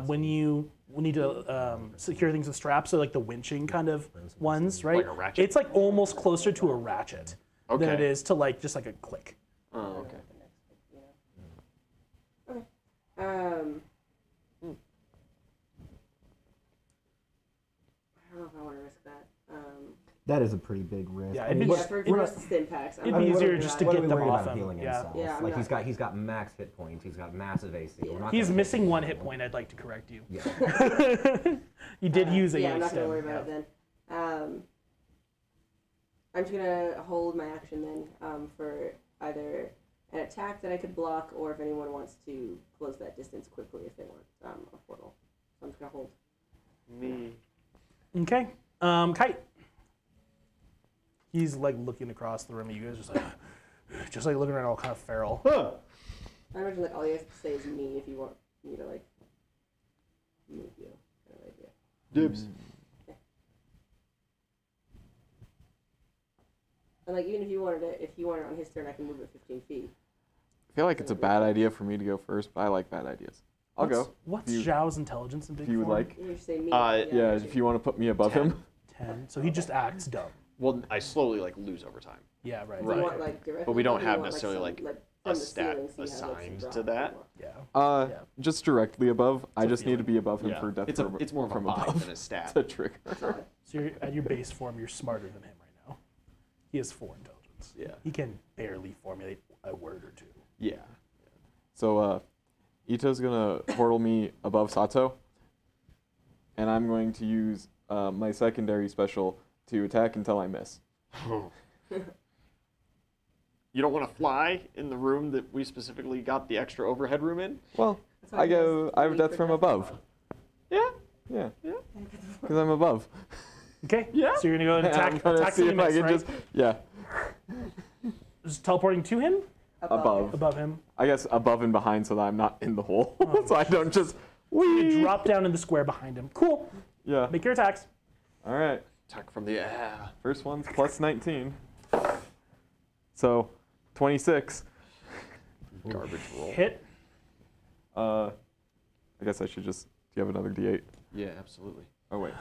when you need to secure things with straps, so like the winching kind of ones, right? Like a ratchet? It's like almost closer to a ratchet than it Okay. is to like just like a click. Oh, okay. Okay. I don't know if I want to risk that. That is a pretty big risk. Yeah, I it'd mean, be Yeah, just- for it'd- just the stim packs. it'd I'm be not easier worried just about to it. what get are we them worried off about him. healing Yeah. himself? Yeah, I'm like not- he's got max hit points. He's got massive AC. We're not He's gonna missing hit one him. hit point. I'd like to correct you. Yeah. You did use a Yeah, I'm not stem, gonna worry about it then. I'm just gonna hold my action then for either an attack that I could block, or if anyone wants to close that distance quickly if they want a portal. So I'm just gonna hold. Me. Okay. Kite. He's like looking across the room at you guys, just like looking around all kind of feral. I imagine like all you have to say is me if you want me to like move you. Kind of idea. Dibs. And like even if you wanted it on his turn, I can move it 15 feet. I feel like it's a bad idea for me to go first, but I like bad ideas. I'll go. What's If you- Zhao's intelligence in big If you would form? like. You just say me. Yeah, if you want to put me above him. 10. So he just acts dumb. Well, I slowly lose over time. Yeah, right. Do you want okay. like directly? But we don't or do you have want, necessarily, some, like, from a the stat ceiling so you have, like, some assigned drop to or that. what? Yeah. Uh, just directly above. I It's a just need to feeling. be above him Yeah. for death It's more of a from vibe above. than a stat. It's a trigger. Solid. So you're, at your base form, you're smarter than him right now. He has 4 intelligence. Yeah. He can barely formulate a word or two. Yeah. So Ito's gonna portal me above Sato, and I'm going to use my secondary special to attack until I miss. You don't want to fly in the room that we specifically got the extra overhead room in? Well, That's why I he has go. I have leap death for from death above. roll. Yeah. Yeah, Yeah. because I'm above. Okay. Yeah. So you're gonna go and attack. I'm gonna Attack see if I Phoenix, can right? just. Yeah, Just teleporting to him, above. above him. I guess above and behind, so that I'm not in the hole, so I don't just. You Whee! drop down in the square behind him. Cool. Yeah. Make your attacks. All right. Attack from the air. First one's plus 19. So, 26. Garbage roll. Hit. I guess I should just. Do you have another D8? Yeah, absolutely. Oh wait.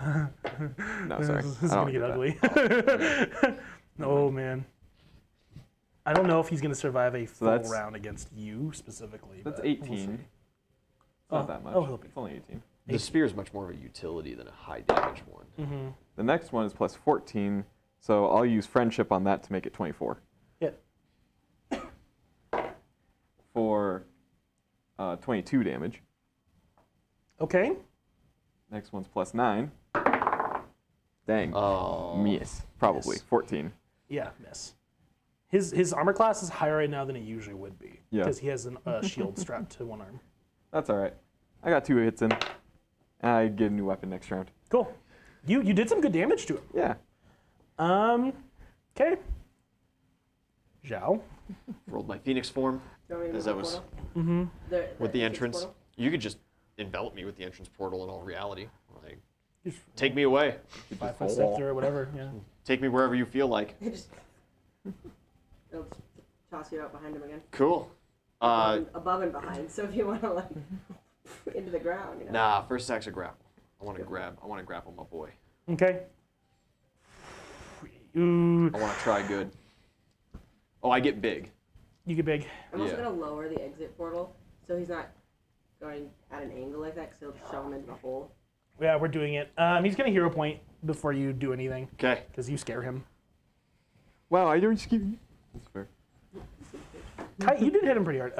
No, sorry. This is I gonna don't get get ugly. Oh man. I don't know if he's gonna survive a full that's- round against you specifically. That's but we'll 18. see. It's not that much. Oh, he'll be It's only 18. The spear is much more of a utility than a high damage one. Mm-hmm. The next one is plus 14, so I'll use friendship on that to make it 24. Hit. For 22 damage. Okay. Next one's plus 9. Dang. Oh. Miss. Probably. Miss. 14. Yeah, miss. His armor class is higher right now than it usually would be. Yeah. Because he has a shield strapped to one arm. That's all right. I got 2 hits in. I get a new weapon next round. Cool. You did some good damage to him. Yeah. Okay. Zhao. Rolled my phoenix form. Do you want me to As move that was- portal? Mm-hmm. With the entrance entrance. portal? You could just envelop me with the entrance portal in all reality. Like, Just take me away. 5 foot step through or whatever. Yeah. Take me wherever you feel like. It'll just toss you out behind him again. Cool. Above and behind. So if you want to like into the ground, you know. Nah, first attack's a grapple. I want to grapple my boy. Okay. Ooh, I want to try good. Oh, I get big. you get big. I'm also Yeah. gonna lower the exit portal so he's not going at an angle like that, because it'll just shove him into the hole. Yeah, we're doing it. He's gonna hero point before you do anything, Okay. because you scare him. Wow, I don't just keep. That's fair. Kai, you did hit him pretty hard.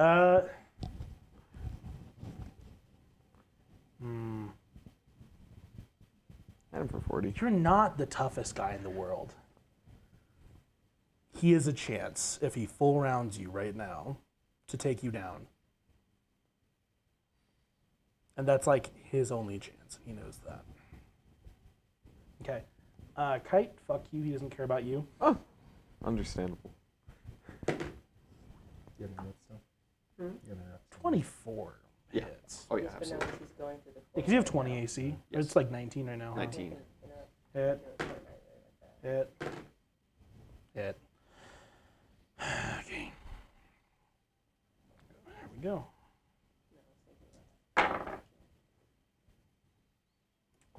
Had him for 40. You're not the toughest guy in the world. He has a chance, if he full rounds you right now, to take you down. And that's like his only chance. He knows that. Okay. Kite, fuck you. He doesn't care about you. Oh, understandable. You have any notes still? Hmm? You have any notes? 24 Yeah. hits. Oh yeah, But now absolutely. he's going through the Because you have 20 AC. Yes. It's like 19 right now. huh? 19. Hit. Hit. Hit. Okay. There we go.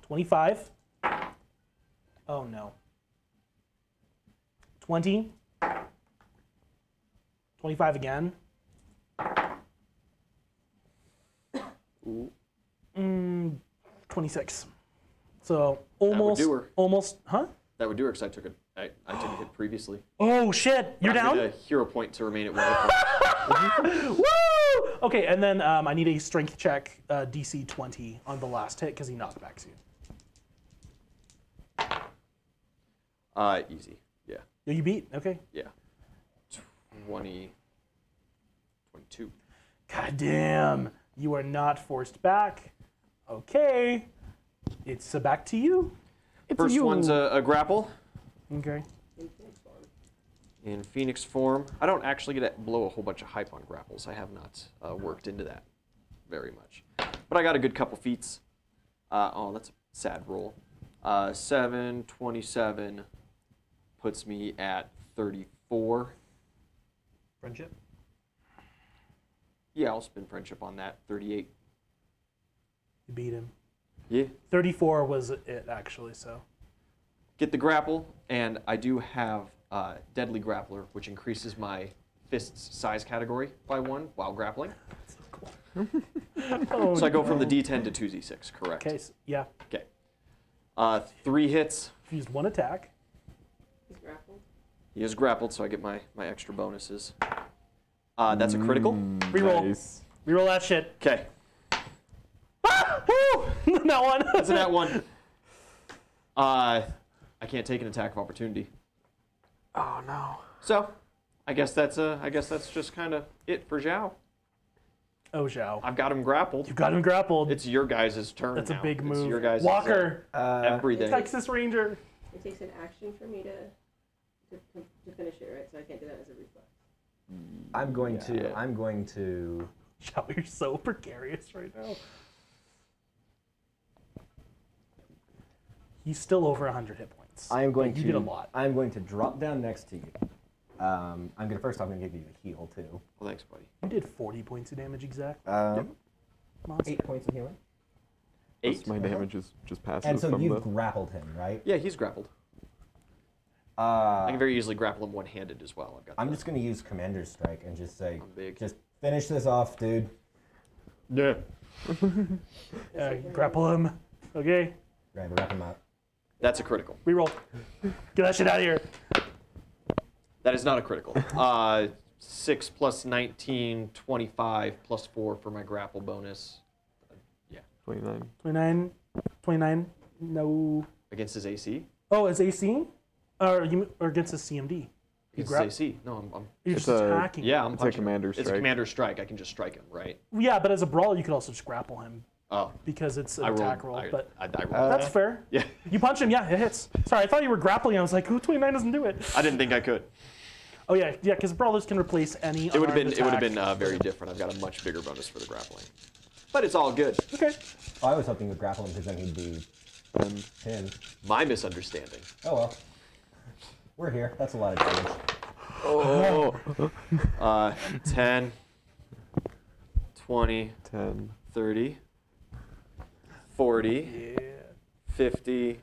25. Oh no. 20. 25 again. Ooh. 26. So would almost, do her. almost, huh? That would do it because I took a hit previously. Oh shit! You're I'm down. gonna hero point to remain at 1 hit point. Woo! Okay, and then I need a strength check, DC 20 on the last hit because he knockbacks you. Easy. Yeah. Oh, you beat. Okay. Yeah. 20. 22. God damn! You are not forced back. Okay. It's back to you. It's First you. one's a grapple Okay. in Phoenix form. I don't actually get to blow a whole bunch of hype on grapples. I have not worked into that very much. But I got a good couple feats. Oh, that's a sad roll. 7, 27 puts me at 34. Friendship. Yeah, I'll spin friendship on that. 38. You beat him. Yeah. 34 was it actually. So. Get the grapple, and I do have Deadly Grappler, which increases my fist's size category by 1 while grappling. Oh, So I go from the D10 to 2Z6, correct? Okay. Yeah. Okay. 3 hits. Used one attack. He's grappled. He is grappled, so I get my extra bonuses. That's a critical. Reroll. Nice. Reroll that shit. Okay. Ah! Woo! That one. That's that one. I can't take an attack of opportunity. Oh no. So, I guess that's just kind of it for Zhao. Oh, Zhao. I've got him grappled. You got him grappled. It's your guys' turn That's now. a big It's move. your guys' Walker. everything. Texas Ranger. It takes an action for me to finish it, right? So I can't do that as a reflex. I'm going Yeah. to. I'm going to. Zhao, you're so precarious right now. He's still over 100 hit points. I am going You to. did a lot. I'm going to drop down next to you. I'm gonna first. I'm gonna give you the heal too. Well, thanks, buddy. You did 40 points of damage exact. Monster. 8 points of healing. 8. My damage is just passive And so from you've the. grappled him, right? Yeah, he's grappled. I Uh, can very easily grapple him one-handed as well. I've got I'm the- just gonna use Commander's Strike and just say, I'm big. just finish this off, dude. Yeah. Grapple him. Okay. Right, wrap him up. That's a critical. Reroll. Get that shit out of here. That is not a critical. 6 plus 19, 25 plus 4 for my grapple bonus. 29. 29. 29. No. Against his AC? Oh, it's AC? Or against his CMD? Against his AC? No, I'm You're It's just a- attacking. yeah, I'm It's a punching. commander It's a strike. commander strike. I can just strike him, right? Yeah, but as a brawl, you could also just grapple him Oh, because it's an I attack rolled. roll. But I rolled. that's fair. Yeah, You punch him, yeah, it hits. Sorry, I thought you were grappling. I was like, ooh, 29 doesn't do it. I didn't think I could. Oh yeah, because brawlers can replace any. It would have unarmed been attack. very different. I've got a much bigger bonus for the grappling, but it's all good. Okay. Oh, I was hoping with grapple him because then he'd be And pinned. My misunderstanding. Oh well. We're here. That's a lot of damage. Oh. 10, 20, 10. 30, 40, Yeah. 50,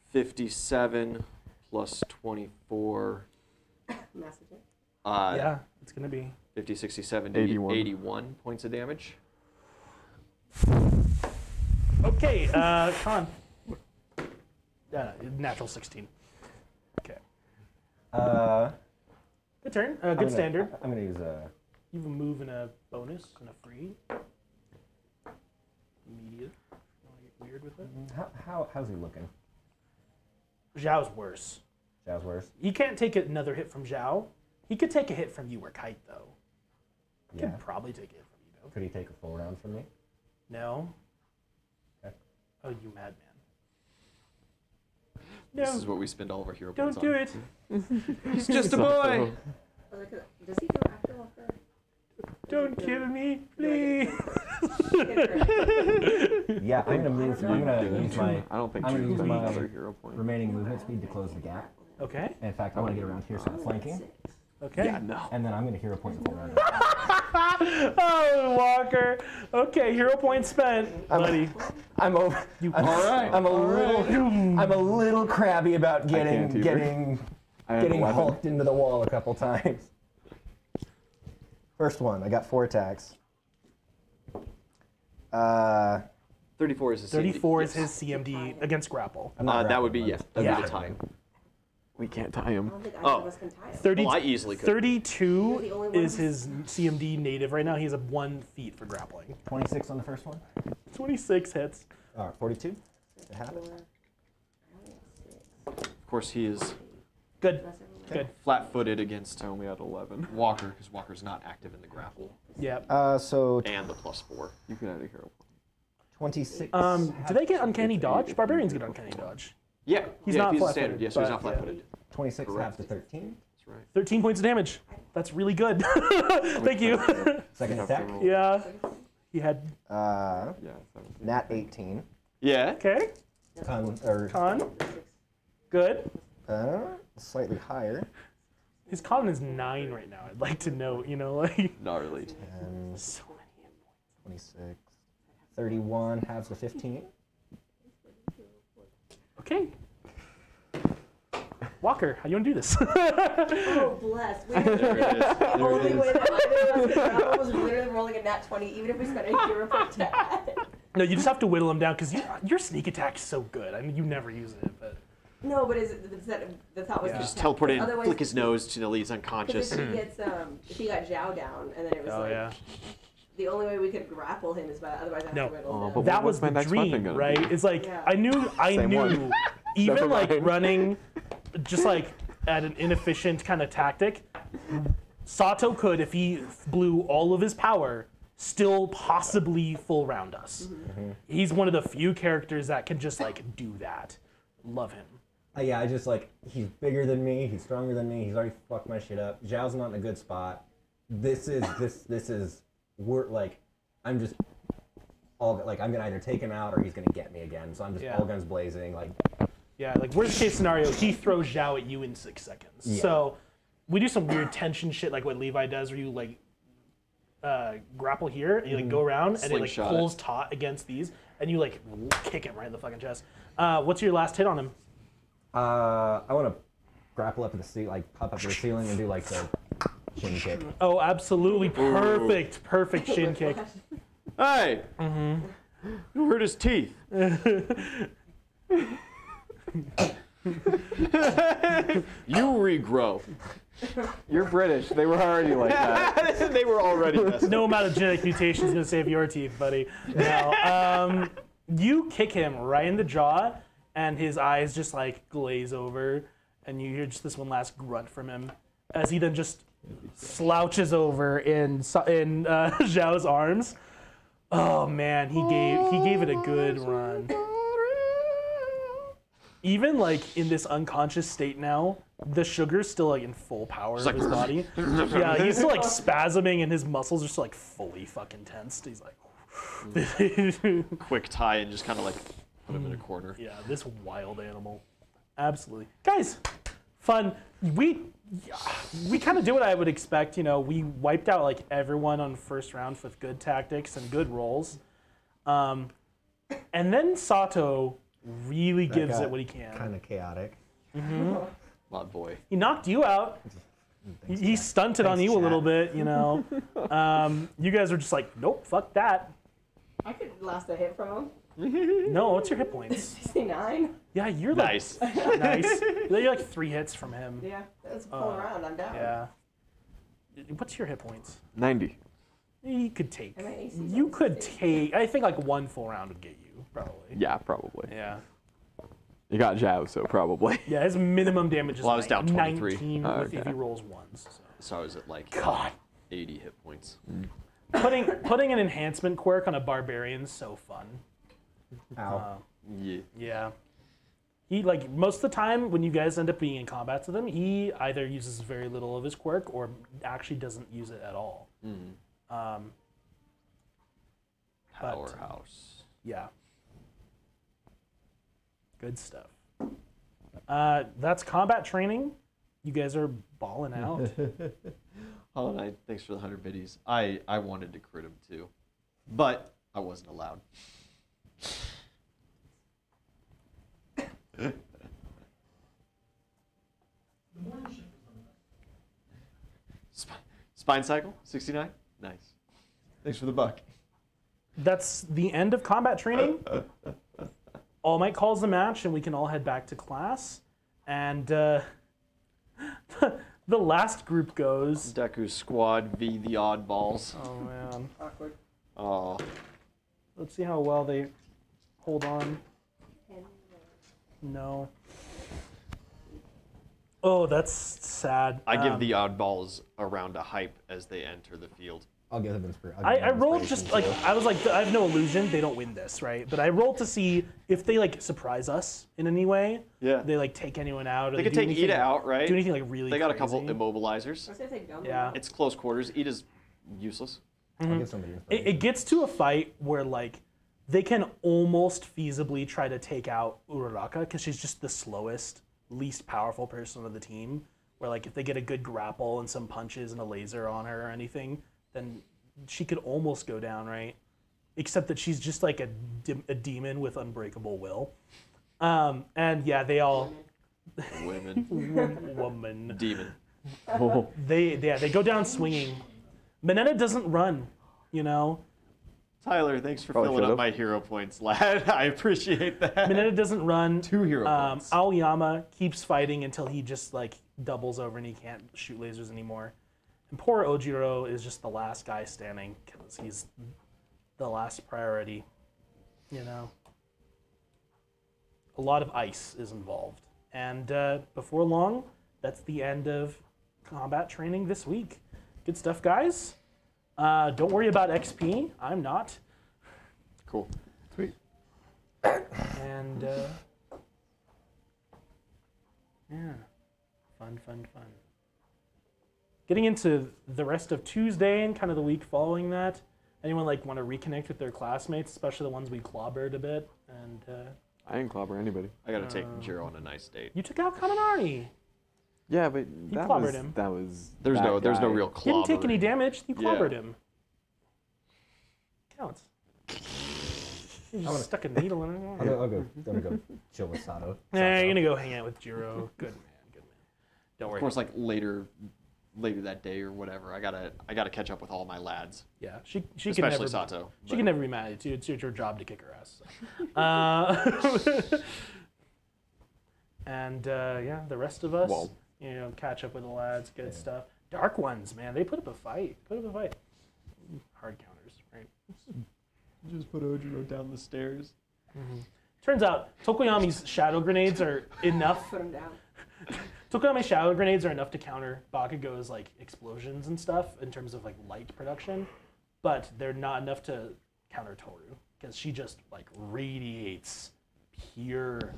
57 plus 24. Massive hit. Yeah, it's gonna be. 50, 60, 70, 81. 81 points of damage. Okay, Con. Natural 16. Okay. Good turn. Good standard. I'm gonna use a. You have a move and a bonus and a free. Immediate. You want to get weird with it? How's he looking? Zhao's worse. Zhao's worse. He can't take another hit from Zhao. He could take a hit from you or Kite, though. He Yeah. could probably take a hit from you, though. Could he take a full round from me? No. Okay. Oh, you madman. This No, is what we spend all of our hero don't points do on. it. He's just a boy. Oh, look at- Does he go after Walker? Don't kill me, please. Yeah, I'm gonna move. I'm gonna use my I don't think I'm gonna you use spend my another hero point. remaining movement speed to close the gap. Okay. In fact, I want to get around here so I'm flanking, Okay. Yeah, no. and then I'm gonna hero point the full round. Oh, Walker. Okay, hero point spent, buddy. I'm over. All right. I'm a little crabby about can't either. getting I have getting 11. hulked into the wall a couple times. First one, I got 4 attacks. 34 is his 34 is yes. his CMD against grapple. I'm not That would be, grappling, yeah, but- that'd be Yeah. the time. We can't tie I him. don't think either Oh. of us can tie him. 30, Well, I easily could. 32 You're the only one is who's- his CMD native right now. He has a 1 feet for grappling. 26 on the first one. 26 hits. 42. To have it. Of course, he is Good. Good. flat-footed against I only had 11. Walker, because Walker's not active in the grapple, Yeah. So and the +4. You could add a hero point. 26. Do they get uncanny dodge? Barbarians get uncanny dodge. Yeah, He's yeah, not he's a flat-footed, standard. Yes, he's but, not flat-footed. 26 Correct. halves to 13. That's right. 13 points of damage. That's really good. Thank you. Second Have to attack. roll. Yeah. He had. Uh, Yeah, 17. nat 18. Yeah. Okay. Con. Good. Slightly higher. His con is 9 right now. I'd like to know, like. Gnarly. And So many. 26. 31 halves to 15. Okay. Walker, how do you want to do this? Oh, bless. We There it is. the only way that either of us could grapple was literally rolling a nat 20, even if we spent a hero point to add. No, you just have to whittle him down because your sneak attack's so good. I mean, you never use it, but. No, but the thought was Yeah. Just teleport in, Otherwise- flick his nose till he's Because unconscious. if he gets, if he got Zhao down, and then it was Oh like, yeah. the only way we could grapple him is by, otherwise I have No. to whittle Oh, him but down. That what's was my the next weapon dream, gonna right? be? It's like Yeah. I knew Same one. even Never like mind. running, just like at an inefficient kind of tactic. Sato could, if he blew all of his power, still possibly full round us. He's one of the few characters that can just like do that. Love him. Yeah, I just like, he's bigger than me, he's stronger than me, he's already fucked my shit up. Zhao's not in a good spot. This is, we're like, I'm just, I'm gonna either take him out or he's gonna get me again. So I'm just Yeah. all guns blazing, like, Yeah, like worst case scenario, he throws Zhao at you in 6 seconds. Yeah. So we do some weird tension shit like what Levi does where you like grapple here and you like go around and it like Slingshot pulls taut against these and you like kick him right in the fucking chest. What's your last hit on him? I wanna grapple up to the ceiling, like pop up to the ceiling and do like the chin kick. Oh, absolutely perfect shin kick. Hey! Who hurt his teeth? You regrow. You're British. They were already like that. They were already messed No amount of genetic mutation is going to save your teeth, buddy. No. You kick him right in the jaw, and his eyes just like glaze over, and you hear just this one last grunt from him as he then just slouches over in Zhao's arms. Oh man, he gave it a good run. Even like in this unconscious state now, the sugar's still like in full power of his body. Yeah, he's still like spasming and his muscles are still like fully fucking tensed. He's like, Quick tie and just kind of like put him in a corner. yeah, this wild animal. Absolutely. Guys, fun. We kind of did what I would expect. You know, we wiped out like everyone on first round with good tactics and good rolls. And then Sato really gives it what he can. Kind of chaotic. My boy. He knocked you out. He stunted on you a little bit, you know. You guys were just like, nope, fuck that. I could last a hit from him. No, what's your hit points? 69. Yeah, you're like Nice. nice. You're like 3 hits from him. Yeah, that's a full round. I'm down. Yeah. What's your hit points? 90. You could take. And my AC 's You only could 60. take. I think like 1 full round would get you, probably. Yeah, probably. Yeah. You got Zhao, so probably. Yeah, his minimum damage is Well, I was down 23. 19 Oh, with if okay. he rolls ones. So. So I was at like God. 80 hit points. Putting an enhancement quirk on a barbarian's so fun. Ow. Yeah. Yeah. He, like, most of the time when you guys end up being in combat with him, he either uses very little of his quirk or actually doesn't use it at all. But, Powerhouse. yeah. Good stuff. That's combat training. You guys are balling out. Hollow Knight, thanks for the 100 biddies. I wanted to crit him too, but I wasn't allowed. Spine cycle 69. Nice. Thanks for the buck. That's the end of combat training. All Might calls the match, and we can all head back to class. And the last group goes. Deku squad v the oddballs. Oh man. Awkward. Oh, Let's see how well they hold on. No. Oh, that's sad. I give the oddballs a round of hype as they enter the field. I'll give them inspiration. I rolled just like I was like I have no illusion they don't win this, right? But I rolled to see if they like surprise us in any way. Yeah. They like take anyone out. Or They could do take anything, Ida out, right? Do anything like really. They got a crazy. couple immobilizers. I was gonna take Gumbo. Yeah. It's close quarters. Ida's useless. I'll give somebody inspiration. It gets to a fight where like they can almost feasibly try to take out Uraraka because she's just the slowest, least powerful person of the team. Where like if they get a good grapple and some punches and a laser on her or anything, then she could almost go down, right? Except that she's just like a demon with unbreakable will. And yeah, they all Women. woman. Demon. They go down swinging. Mineta doesn't run, you know. Tyler, thanks for Probably filling up should've. my hero points, lad. I appreciate that. Mineta doesn't run. 2 hero points. Aoyama keeps fighting until he just like doubles over and he can't shoot lasers anymore. And poor Ojiro is just the last guy standing because he's the last priority, you know. A lot of ice is involved. And before long, that's the end of combat training this week. Good stuff, guys. Don't worry about XP. I'm not. Cool. Sweet. And yeah, fun. Getting into the rest of Tuesday and kind of the week following that. Anyone like want to reconnect with their classmates, especially the ones we clobbered a bit? And I didn't clobber anybody. I gotta take Jiro on a nice date. you took out Kaminari. Yeah, but clobbered him. that was. There's that no guy. real He didn't take any clobbering. damage. You clobbered Yeah. him. Counts. You just stuck a needle in it. I'll go chill with Sato. Nah, you're gonna go hang out with Jiro. Good man. Of Don't worry. course, like later later that day or whatever. I gotta catch up with all my lads, Yeah, she can especially never Sato. she can never be mad at you. It's your job to kick her ass. So. And yeah, the rest of us, Whoa. catch up with the lads, good stuff. Dark Ones, man, they put up a fight. Hard counters, right? Just put Ojiro down the stairs. Turns out Tokoyami's shadow grenades are enough. Put him down. Tokoyami's shadow grenades are enough to counter Bakugo's like explosions and stuff in terms of like light production, but they're not enough to counter Toru because she just like radiates pure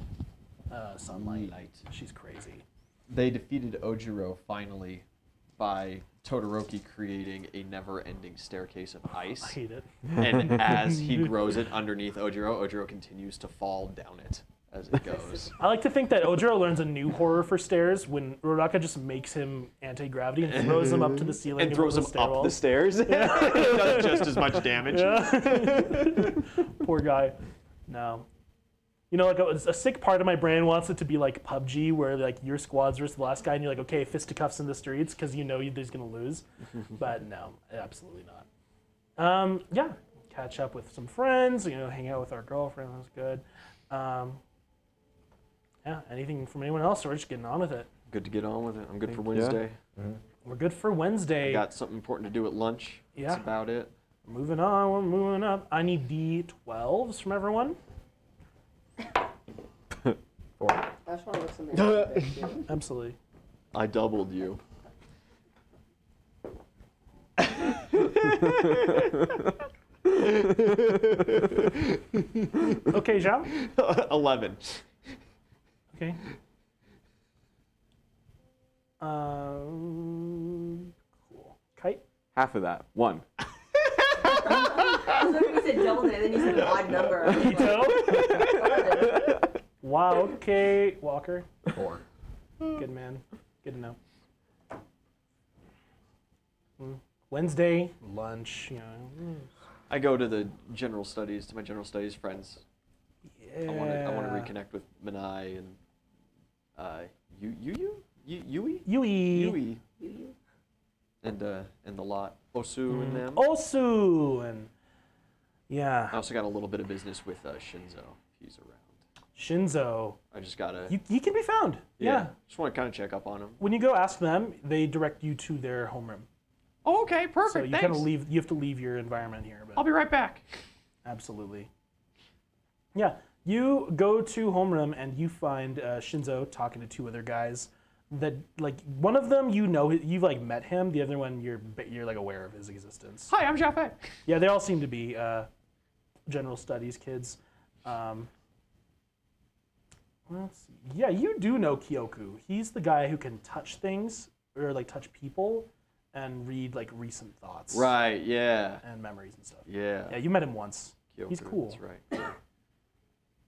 sunlight. She's crazy. They defeated Ojiro finally by Todoroki creating a never-ending staircase of I ice. hate it. And as he grows it underneath Ojiro continues to fall down it as it goes. I like to think that Ojiro learns a new horror for stairs when Rodaka just makes him anti-gravity and throws him up to the ceiling And throws him up the stairwells. stairs. It does just as much damage. Yeah. Poor guy. No. Like a sick part of my brain wants it to be like PUBG, where like your squad's versus the last guy, and you're like, okay, fisticuffs in the streets because he's gonna lose. But no, absolutely not. Yeah, catch up with some friends. Hang out with our girlfriend. That's good. Yeah. Anything from anyone else, or we're just getting on with it? Good to get on with it. I'm good for Yeah. Wednesday. We're good for Wednesday. Got something important to do at lunch. Yeah. That's about it. Moving on. We're moving up. I need D12s from everyone. 4. I just want to look something up. Real quick, too. Absolutely. I doubled you. Okay, Zhao. 11. Okay. Cool. Kite. Half of that. 1. I was wondering you said double it, and then you said an odd number. I was like, Ito. "What?" Wow. Okay. Walker. 4. Good man. Good to know. Wednesday lunch. I go to the general studies, to my general studies friends. Yeah. I want to reconnect with Minai and Yui, Yui. and the lot, Osu and them. Osu and yeah. I also got a little bit of business with Shinzo. If he's around. Shinzo. I just gotta. He can be found. Yeah. Just want to kind of check up on him. When you go ask them, they direct you to their homeroom. Oh, okay, perfect. So you Thanks. kind of leave. You have to leave your environment here. But I'll be right back. absolutely. Yeah. You go to homeroom and you find Shinzo talking to 2 other guys. That like one of them you've like met him. The other one you're like aware of his existence. Hi, I'm Jaffe. Yeah, they all seem to be general studies kids. Let's see. Yeah, you do know Kyoku. He's the guy who can touch things or like touch people and read like recent thoughts. Right. Yeah. And memories and stuff. Yeah. Yeah, you met him once. He's Kyoku, cool. That's right.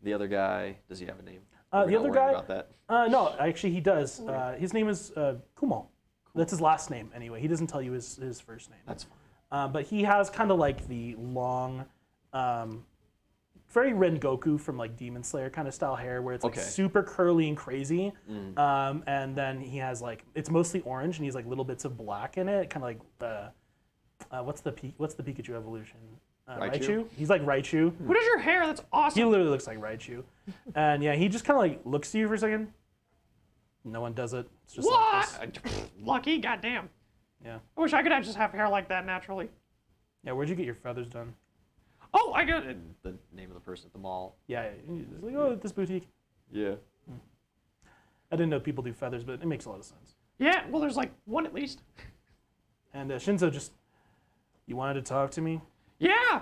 The other guy, does he have a name? The We're not other worried guy. About that. No, actually he does. His name is Kumo. That's his last name anyway. He doesn't tell you his first name. That's fine. But he has kind of like the long, very Rengoku from like Demon Slayer kind of style hair, where it's like Okay. super curly and crazy. And then he has like it's mostly orange, and he's like little bits of black in it, kind of like what's the Pikachu evolution? Raichu? He's like Raichu. What is your hair? That's He awesome. literally looks like Raichu. And yeah, he just kind of like looks to you for a second. No one does it. It's just like this. What? Lucky, goddamn. Yeah. I wish I could just have hair like that naturally. Yeah, where'd you get your feathers done? Oh, I got it. And the name of the person at the mall. Yeah, it's like, oh, this boutique. Yeah. I didn't know people do feathers, but it makes a lot of sense. Yeah, well, there's like one at least. And Shinzo just, you wanted to talk to me? Yeah.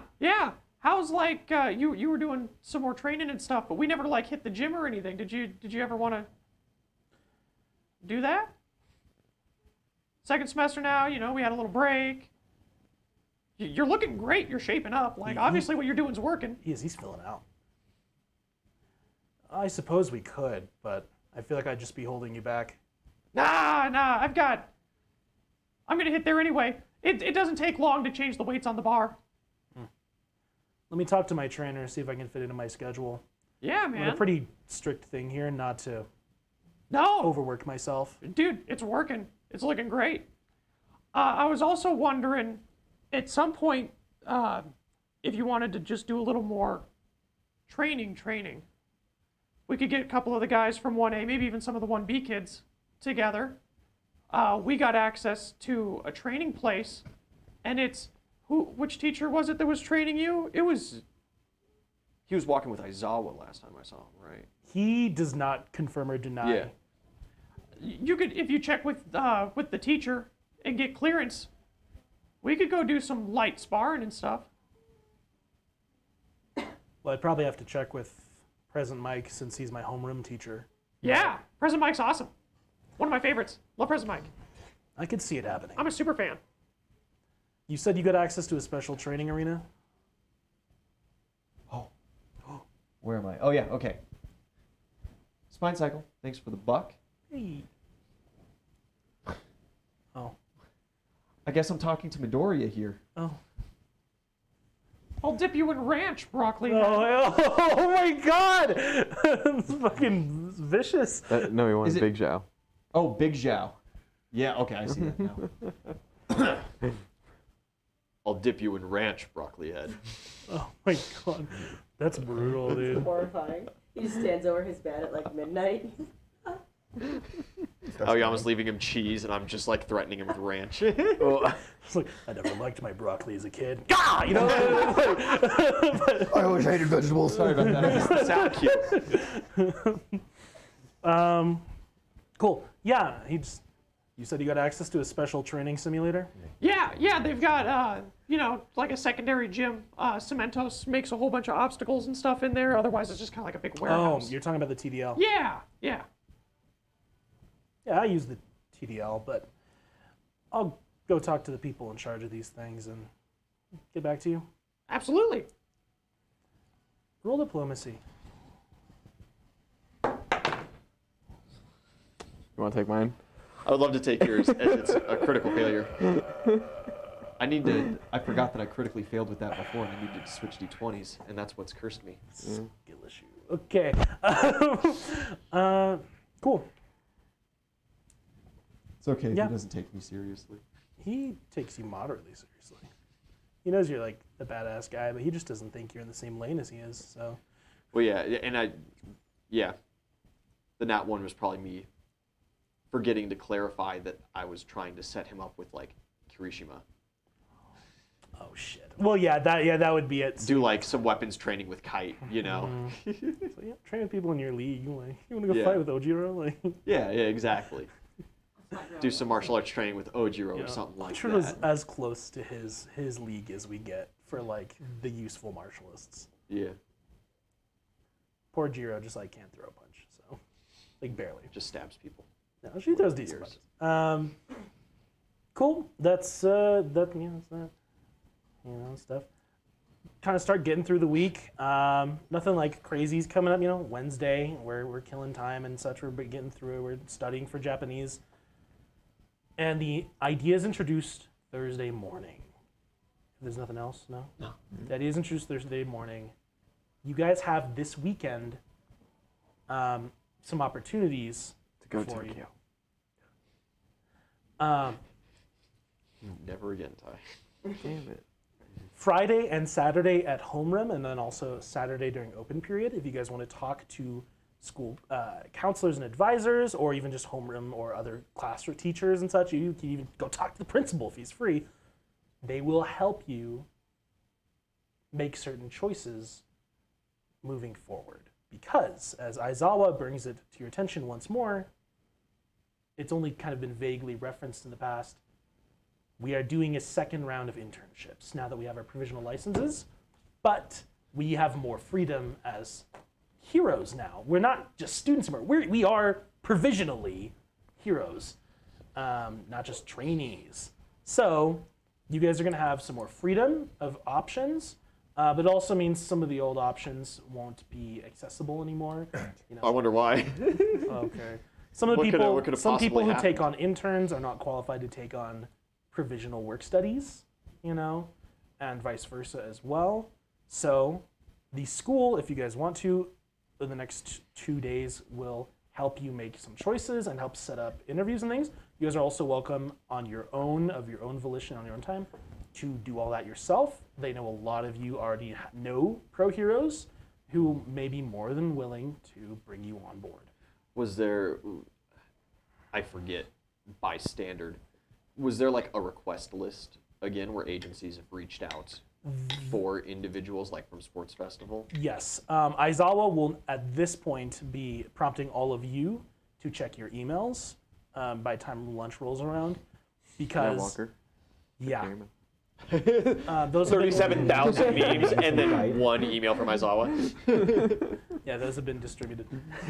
How's like you were doing some more training and stuff, but we never like hit the gym or anything. Did you ever want to do that? Second semester now, we had a little break. You're looking great. You're shaping up. Like obviously what you're doing's working. He's filling out. I suppose we could, but I feel like I'd just be holding you back. Nah. I'm gonna hit there anyway. It doesn't take long to change the weights on the bar. Let me talk to my trainer, see if I can fit into my schedule. Yeah, I'm on a man. pretty strict thing here, not to No, overwork myself. dude, it's working. It's looking great. I was also wondering, at some point, if you wanted to just do a little more training, we could get a couple of the guys from 1A, maybe even some of the 1B kids together. We got access to a training place, and it's which teacher was it that was training you? It was. He was walking with Aizawa last time I saw him, right? He does not confirm or deny. Yeah. You could, if you check with the teacher and get clearance, we could go do some light sparring and stuff. Well, I'd probably have to check with Present Mike since he's my homeroom teacher. Yeah, President Mike's awesome. One of my favorites. Love President Mike. I could see it happening. I'm a super fan. You said you got access to a special training arena? Where am I? Oh, yeah, okay. Spine Cycle, thanks for the buck. Hey. Oh. I guess I'm talking to Midoriya here. Oh. I'll dip you in ranch, broccoli. Oh my god! It's fucking vicious. No, he wants Is it- Big Zhao. Oh, Big Zhao. Yeah, okay, I see that now. I'll dip you in ranch, broccoli head. Oh my god. That's brutal, dude. Horrifying. He just stands over his bed at like midnight. Aoyama's leaving him cheese, and I'm just like threatening him with ranch. It's like, I never liked my broccoli as a kid. Gah! You know? I always hated vegetables. Sorry about that. I missed the sound cue. Cool. Yeah, you said you got access to a special training simulator? Yeah, they've got, like a secondary gym. Cementos makes a whole bunch of obstacles and stuff in there. Otherwise, it's just kind of like a big Oh, warehouse. you're talking about the TDL. Yeah. Yeah, I use the TDL, but I'll go talk to the people in charge of these things and get back to you. Absolutely. Roll diplomacy. You want to take mine? I would love to take yours, as it's a critical failure. I forgot that I critically failed with that before, and I needed to switch D20s, and that's what's cursed me. Skill issue. Okay. Cool. It's okay if Yeah. he doesn't take me seriously. He takes you moderately seriously. He knows you're like the badass guy, but he just doesn't think you're in the same lane as he is. So. Well, yeah, and the nat one was probably me forgetting to clarify that I was trying to set him up with like Kirishima. Oh shit. Well, that would be it. Do like some weapons training with Kite, you know? So yeah, train with people in your league. Like, you want to go Yeah. fight with Ojiro? Like, Yeah, exactly. Do some martial arts training with Ojiro you or know, something like Ojiro that. is as close to his league as we get for like the useful martialists. Yeah, Poor Jiro just like can't throw a punch, so like barely. just stabs people. No, she throws decent Years. punches. Cool. That's that. Stuff. Kind of start getting through the week. Nothing like crazy's coming up. Wednesday we're killing time and such. We're getting through it. We're studying for Japanese. And the idea is introduced Thursday morning. There's nothing else, no? No. The idea is introduced Thursday morning. You guys have this weekend some opportunities To go for to you. Tokyo. Never again, Ty. Damn it. Friday and Saturday at homeroom, and then also Saturday during open period. If you guys want to talk to school counselors and advisors, or even just homeroom or other classroom teachers and such, you can even go talk to the principal if he's free. They will help you make certain choices moving forward. Because, as Aizawa brings it to your attention once more, it's only kind of been vaguely referenced in the past. We are doing a second round of internships now that we have our provisional licenses, but we have more freedom as heroes now. We're not just students anymore. We are provisionally heroes, not just trainees. So you guys are going to have some more freedom of options, but it also means some of the old options won't be accessible anymore. I wonder why. Okay. Some of the What could have some people who possibly take on interns are not qualified to take on provisional work studies, and vice versa as well. So the school, if you guys want to, in the next 2 days will help you make some choices and help set up interviews and things. You guys are also welcome on your own, of your own volition, on your own time, to do all that yourself. They know a lot of you already know pro heroes who may be more than willing to bring you on board. Was there, I forget, by standard, was there like a request list, again, where agencies have reached out for individuals, like from Sports Festival? Yes. Aizawa will, at this point, be prompting all of you to check your emails by the time lunch rolls around. Because, Walker. yeah. Damon. Those have been, 37,000 memes and then one email from Aizawa. yeah, those have been distributed.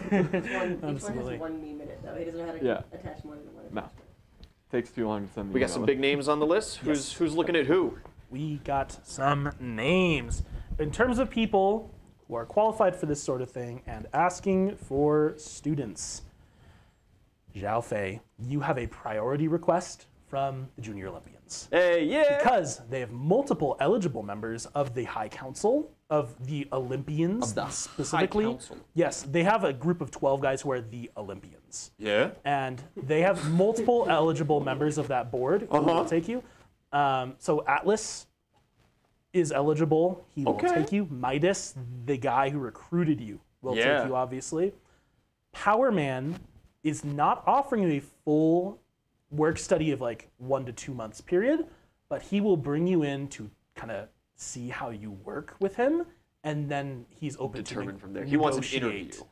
Each one Absolutely. has one meme in it, though. He doesn't know how to Yeah. attach more than one. No. Takes too long to send the We got some big names on the list. Who's looking at who? We got some names. In terms of people who are qualified for this sort of thing and asking for students, Zhao Fei, you have a priority request from the Junior Olympians. Hey, yeah. Because they have multiple eligible members of the High Council, of the Olympians Of the High specifically. Council. Yes, they have a group of 12 guys who are the Olympians. Yeah. And they have multiple eligible members of that board who will take you. So Atlas is eligible. He will Okay. take you. Midas, the guy who recruited you, will Yeah. take you, obviously. Power Man is not offering you a full work study of like 1 to 2 months period, but he will bring you in to kind of see how you work with him, and then he's open Determine to from there. He wants an negotiate. interview.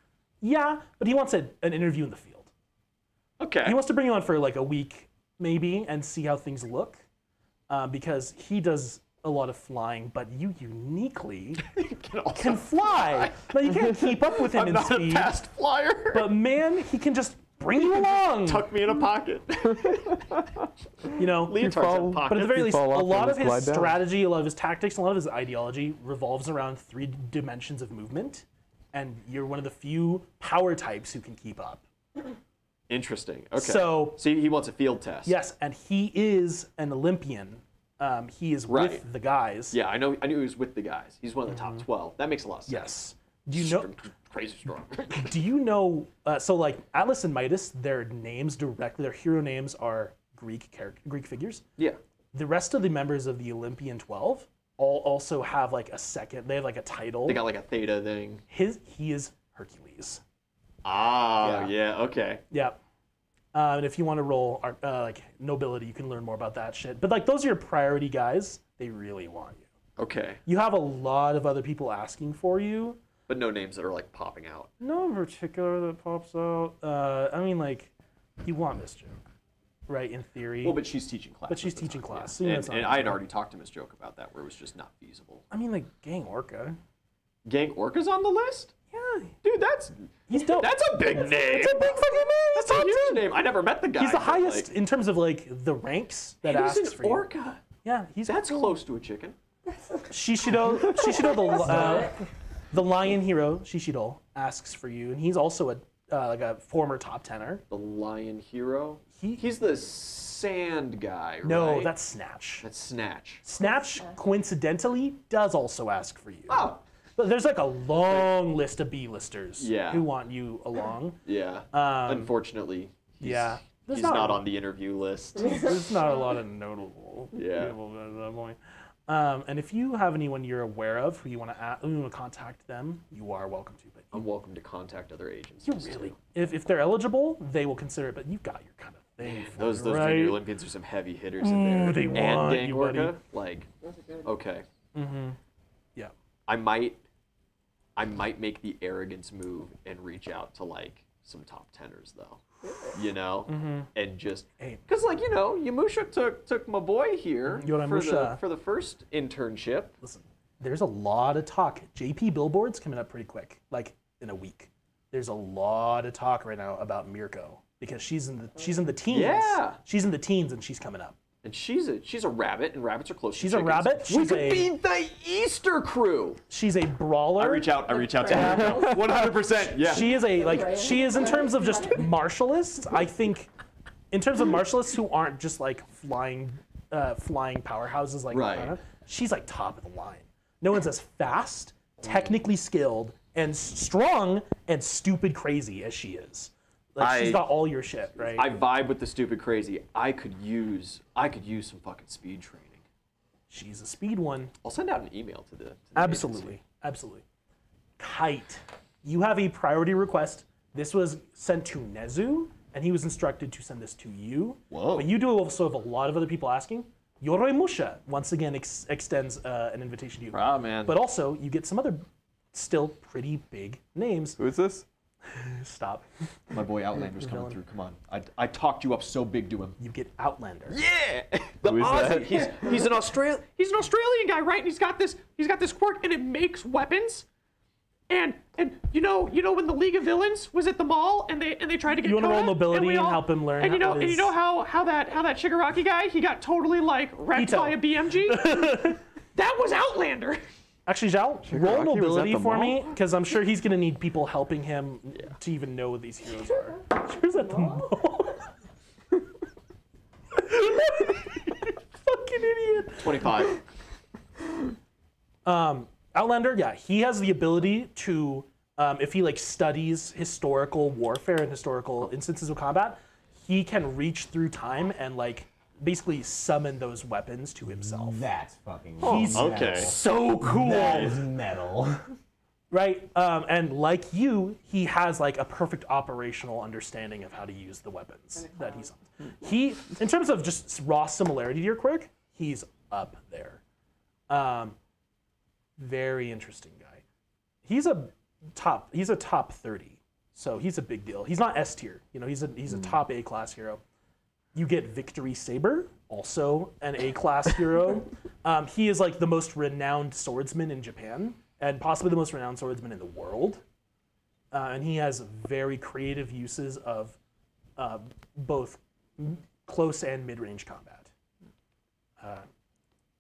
Yeah, but he wants an interview in the field. Okay. He wants to bring you on for like a week, maybe, and see how things look, because he does a lot of flying, but you uniquely can fly. Now, you can't keep up with him I'm in not speed, a fast flyer. but man, he can just bring you along. Tuck me in a pocket. You know, Leotards have pockets. but at the very least, a fall off lot and of just glide his down. strategy, a lot of his tactics, a lot of his ideology revolves around 3 dimensions of movement, and you're one of the few power types who can keep up. Interesting. Okay. So- he wants a field test. Yes, and he is an Olympian. He is Right. with the guys. Yeah, I knew he was with the guys. He's one of the top 12. That makes a lot of sense. Yes. Do you know? Crazy strong. Do you know? So like Atlas and Midas, their names directly, their hero names are Greek figures. Yeah. The rest of the members of the Olympian 12 all also have like a second. They have like a title. They got like a theta thing. He is Hercules. Ah, yeah, okay. Yeah. And if you want to roll like nobility, you can learn more about that shit. But like those are your priority guys. They really want you. Okay. You have a lot of other people asking for you. But no names that are like popping out. No in particular that pops out. I mean, like, you want Miss Joke, right? In theory. Well, but she's teaching class. But she's at the teaching time, class, yeah. so you know it's not And I had fair. already talked to Miss Joke about that, where it was just not feasible. I mean, like, Gang Orca. Gang Orca's on the list? Yeah. Dude, that's dope. That's a big name. It's a big fucking name. That's a huge name. I never met the guy. He's the but, highest like, in terms of like the ranks that he's asks an for you. orca. Yeah, he's That's cool. close to a chicken. Shishido, the lion hero, Shishido, asks for you, and he's also like a former top tenor. The lion hero. He- He's the sand guy, No, right? that's Snatch. That's Snatch. Snatch, coincidentally, does also ask for you. Oh. But there's like a long list of B-listers Yeah. who want you along. Yeah. Unfortunately, yeah. There's he's not- not on the interview list. There's not a lot of notable Yeah. people at that point. And if you have anyone you're aware of who you want to contact them, you are welcome to. But I'm welcome to contact other agencies. you really, if they're eligible, they will consider it. But you've got your kind of thing. for Those you, right? junior Olympians are some heavy hitters in there. they and want Gang you, buddy. Orca, like, Those are good. okay. Yeah. I might make the arrogance move and reach out to like some top tenors though. You know, and just Hey. because like Yamusha took my boy here Yoramusha. for the first internship. Listen, there's a lot of talk. JP Billboard's coming up pretty quick, like in a week. There's a lot of talk right now about Mirko because she's in the teens. Yeah. She's in the teens and she's coming up. And she's a rabbit, and rabbits are close. She's to a chickens. rabbit. We She's could a- be the Easter crew. She's a brawler. I reach out to her. 100%. Yeah. She is in terms of just martialists. I think, in terms of martialists who aren't just like flying powerhouses like Right. Lana, she's like top of the line. No one's as fast, technically skilled, and strong and stupid crazy as she is. Like she's got all your shit, right? I vibe with the stupid crazy. I could use some fucking speed training. She's a speed one. I'll send out an email to the Absolutely. Absolutely. Kite. You have a priority request. This was sent to Nezu, and he was instructed to send this to you. Whoa. But you do also have a lot of other people asking. Yoroi Musha once again extends an invitation to you. Ah, man. But also, you get some other still pretty big names. Who is this? Stop. My boy Outlander's coming villain. through. Come on. I talked you up so big to him. You get Outlander. Yeah. The Who is Aussie. that? He's an Australian. He's an Australian guy, right? And he's got this quirk, and it makes weapons. And you know when the League of Villains was at the mall and they tried to get You wanna roll Coda, nobility we and all- help him learn And you know what and you his- know how that Shigaraki guy, he got totally like wrecked Ito. by a BMG. That was Outlander. Actually, Zhao, roll Shigaraki was at nobility the for mall? me, because I'm sure he's going to need people helping him to even know what these heroes are. She was at the mall. Fucking idiot. 25. Outlander, yeah, he has the ability to, if he like studies historical warfare and historical instances of combat, he can reach through time and like basically summon those weapons to himself. That's fucking He's okay. so cool. That is metal. Right, and like you, he has like a perfect operational understanding of how to use the weapons that he's on. He, in terms of just raw similarity to your quirk, he's up there. Very interesting guy. He's a top 30, so he's a big deal. He's not S tier, you know. He's a top A class hero. You get Victory Saber, also an A class hero. He is like the most renowned swordsman in Japan, and possibly the most renowned swordsman in the world. And he has very creative uses of both close and mid-range combat.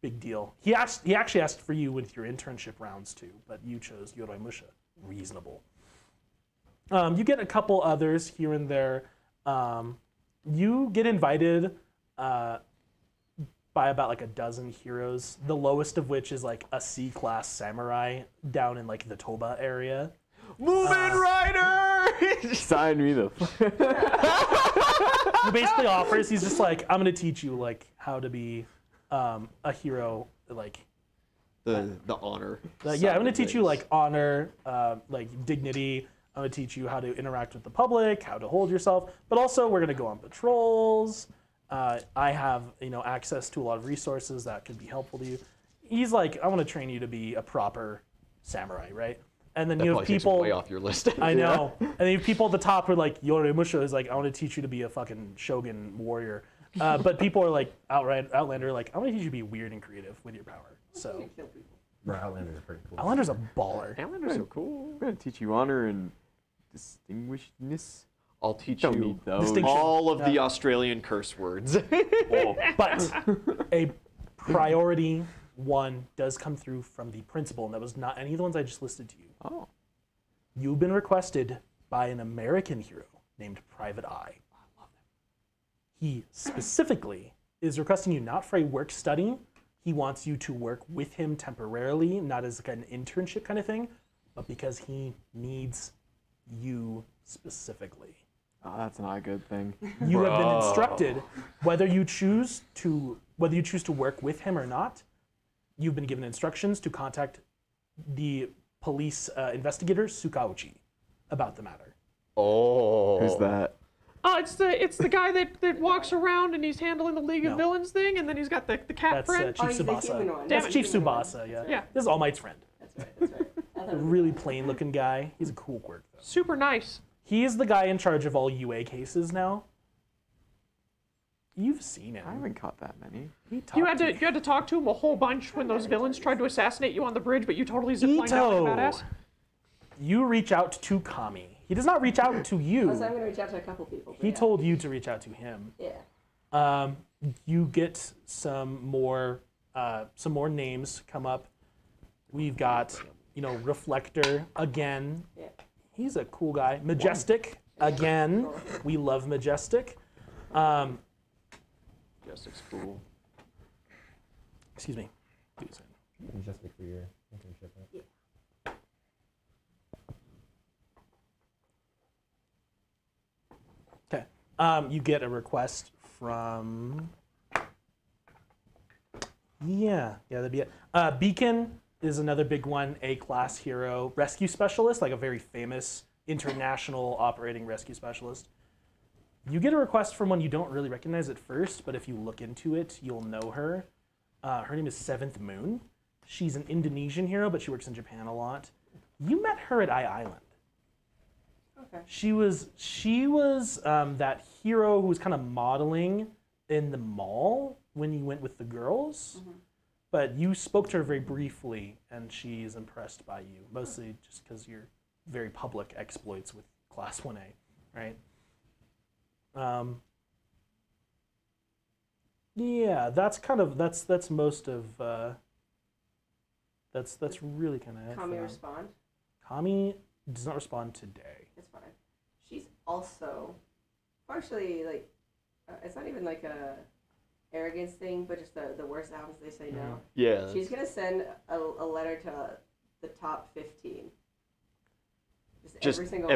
Big deal. He actually asked for you with your internship rounds too, but you chose Yoroi Musha. Reasonable. You get a couple others here and there. You get invited by about like a dozen heroes, the lowest of which is like a C-class samurai down in like the Toba area. Moving Rider! Sign me the. He basically offers, he's just like, I'm gonna teach you like how to be a hero, like The honor. yeah, I'm gonna teach you like honor, like dignity. I'm gonna teach you how to interact with the public, how to hold yourself, but also we're gonna go on patrols. I have access to a lot of resources that could be helpful to you. He's like, I want to train you to be a proper samurai, right? And then That you probably have takes people. way off your list. I know. And then you have people at the top who are like, Yoroi Musha is like, I want to teach you to be a fucking shogun warrior. But people are like, Outlander, like, I want to teach you to be weird and creative with your power. So Bro, Outlanders are pretty cool. Outlander's a baller. Outlander's so cool. I'm gonna teach you honor and distinguishedness. I'll teach Don't you need those. Distinction. all of the Australian curse words. But a priority one does come through from the principal, and that was not any of the ones I just listed to you. Oh. You've been requested by an American hero named Private Eye. He specifically is requesting you not for a work study. He wants you to work with him temporarily, not as like an internship kind of thing, but because he needs you specifically. Oh, that's not a good thing. You have been instructed whether you choose to work with him or not. You've been given instructions to contact the police investigator Sukauchi about the matter. Oh. Who's that? It's the guy that walks around and he's handling the League of No. Villains thing, and then he's got the cat That's friend. Chief he's the human Tsubasa. one. That's Damn it. Chief Human one. Tsubasa. Yeah. Yeah. This is All Might's friend. That's right. That's right. I thought A it was really plain-looking guy. He's a cool quirk though. Super nice. He is the guy in charge of all UA cases now. You've seen him. I haven't caught that many. He You talked had to talk to him a whole bunch when those villains tried to assassinate you on the bridge, but you totally ziplined out like a Ito. badass. You reach out to Kami. He does not reach out to you. So I'm gonna reach out to a couple people. but He yeah. told you to reach out to him. Yeah. You get some more names come up. We've got, Reflector again. Yeah. He's a cool guy. Majestic again. We love Majestic. Majestic's cool. Excuse me. Majestic for your internship. Right? You get a request from. Yeah, that'd be it. Beacon is another big one, A-class hero, rescue specialist, like a very famous international operating rescue specialist. You get a request from one you don't really recognize at first, but if you look into it, you'll know her. Her name is Seventh Moon. She's an Indonesian hero, but she works in Japan a lot. You met her at Island. Okay. She was that hero who was kind of modeling in the mall when you went with the girls. Mm-hmm. But you spoke to her very briefly, and she's impressed by you, mostly just because your very public exploits with Class 1A, right? Yeah, that's most of. That's really kind of it. Kami respond? Kami does not respond today. It's fine. She's also partially like, it's not even like a arrogance thing, but just the worst happens, they say no. Yeah. She's gonna send a letter to the top 15. Just every single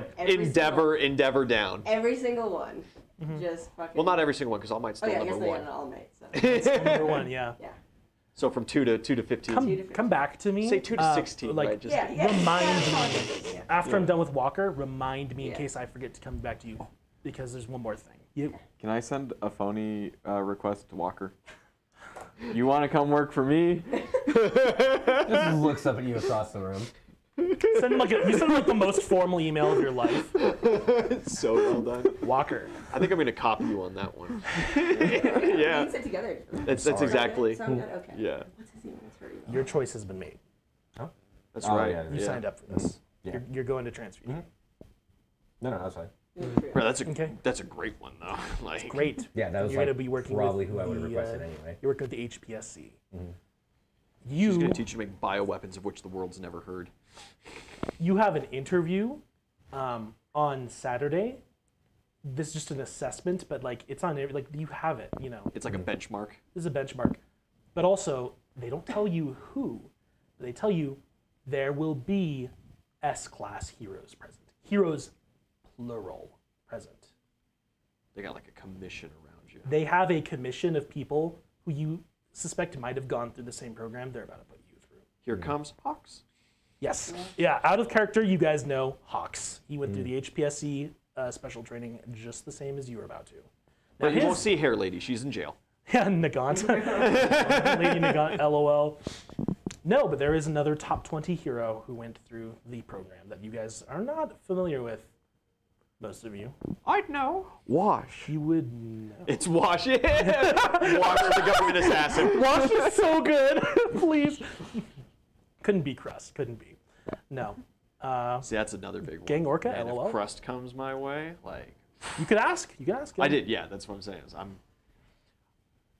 endeavor down. every single one. Mm-hmm. Just fucking. Well, not every single one, because all might Oh still yeah, I number guess one. not all night. So Number one, yeah. yeah. So from 2 to 15. Come back to me. Say 2 to 16, like, right? Just remind me. Yeah. After I'm done with Walker, remind me in Yeah. case I forget to come back to you, because there's one more thing. You. Can I send a phony request to Walker? You want to come work for me? Just looks up at you across the room. Send you send like the most formal email of your life. So well done. Walker. I think I'm going to copy you on that one. We Yeah. can sit together. That's Sorry. exactly. Sound good? Okay. Yeah. What's his email? What's her email? Your choice has been made. That's Oh, right. yeah, You signed up for this. Yeah. You're going to transfer. No, that's fine. Bro, that's a great one though. Like Great. Yeah, that was You're like gonna be working probably with who I would have the, requested anyway. You're working with the HPSC. She's You going to teach you to make bioweapons of which the world's never heard. you have an interview on Saturday. This is just an assessment, but like it's on like you have it. You know, It's like a benchmark. this is a benchmark. But also, they don't tell you who. They tell you there will be S-class heroes present. Heroes, plural, present. They got like a commission around you. They have a commission of people who you suspect might have gone through the same program they're about to put you through. Here comes Hawks. Yes. Yeah, out of character, you guys know Hawks. He went through the HPSC special training just the same as you were about to. Now But you won't see Hair Lady. She's in jail. Yeah, Nagant. Lady Nagant, LOL. No, but there is another top 20 hero who went through the program that you guys are not familiar with. Most of you. I'd know. Wash. You would know. It's Wash. Wash the government assassin. Wash is so good. Please. Couldn't be Crust. Couldn't be. No. See, that's another big one. Gang Orca, Man, LOL. if Crust comes my way, like You could ask. You could ask. I did. Yeah, that's what I'm saying.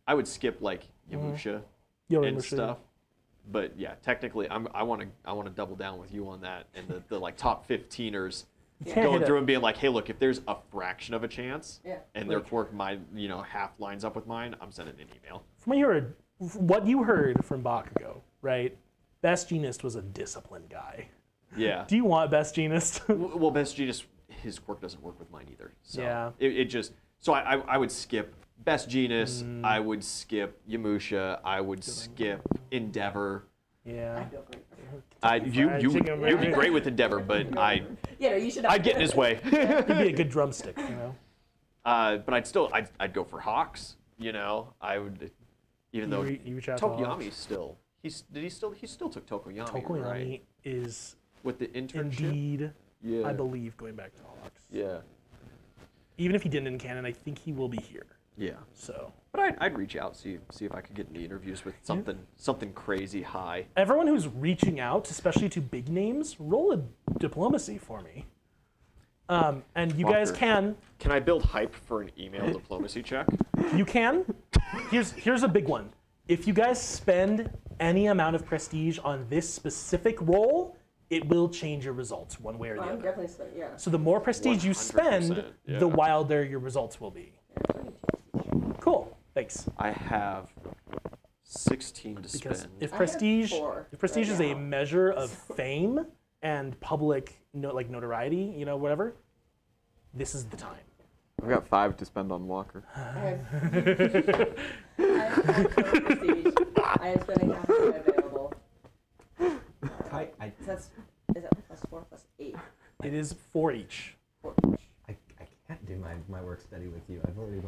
I would skip like Yamusha and stuff. But yeah, technically, I want to double down with you on that, and the like top 15ers going through and being like, hey, look, if there's a fraction of a chance, and their quirk half lines up with mine, I'm sending an email. From what you heard from Bakugo, right? Best Genist was a disciplined guy. Yeah. Do you want Best Genist? Well, Best Genus, his quirk doesn't work with mine either. So Yeah. It just so I would skip Best Genus. I would skip Yamusha. I would skip Endeavor. Yeah. You'd be great with Endeavor, but you should. I'd get in his way. He'd be a good drumstick, you know. But I'd go for Hawks. You know, I would, even though You reach out to Hawks. Tokoyami's still. He still took Tokoyami, Tokoyami right? is With the internship. indeed, Yeah. I believe, going back to Hawks. Yeah. Even if he didn't in canon, I think he will be here. Yeah. So But I'd reach out, see if I could get into interviews with something crazy high. everyone who's reaching out, especially to big names, roll a diplomacy for me. And you guys Fucker. can. Can I build hype for an email diplomacy check? You can. Here's a big one. If you guys spend any amount of prestige on this specific roll, it will change your results one way or the I'm other. definitely so, yeah. So the more prestige you spend, 100%, yeah. the wilder your results will be. Cool. Thanks. I have 16 to Because spend. if I have prestige, 4 if prestige right is a now. measure of fame and public, like notoriety, whatever, this is the time. I've got 5 to spend on Walker. I have 5 total prestige. I am spending half of my available. Is that plus 4 plus 8? It is 4 each. 4 each. I can't do my work study with you. I've already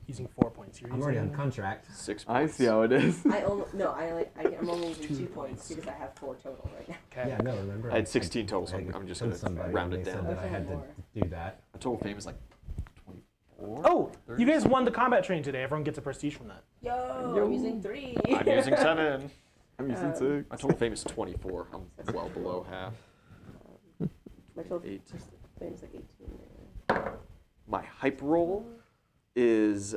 Using 4 points. I'm already on contract. 6 I points. see how it is. I'm only using 2 points because I have 4 total right now. Okay. Yeah, no, remember. I had 16 total, so I I'm just told going to somebody round and it they said down. that I had to do that. My total fame is like 24. Oh, 30. you guys won the combat train today. Everyone gets a prestige from that. Yo, I'm using 3. I'm using 7. I'm using 6. My total fame is 24. I'm well below half. My total 8. fame is like 18. My hype roll is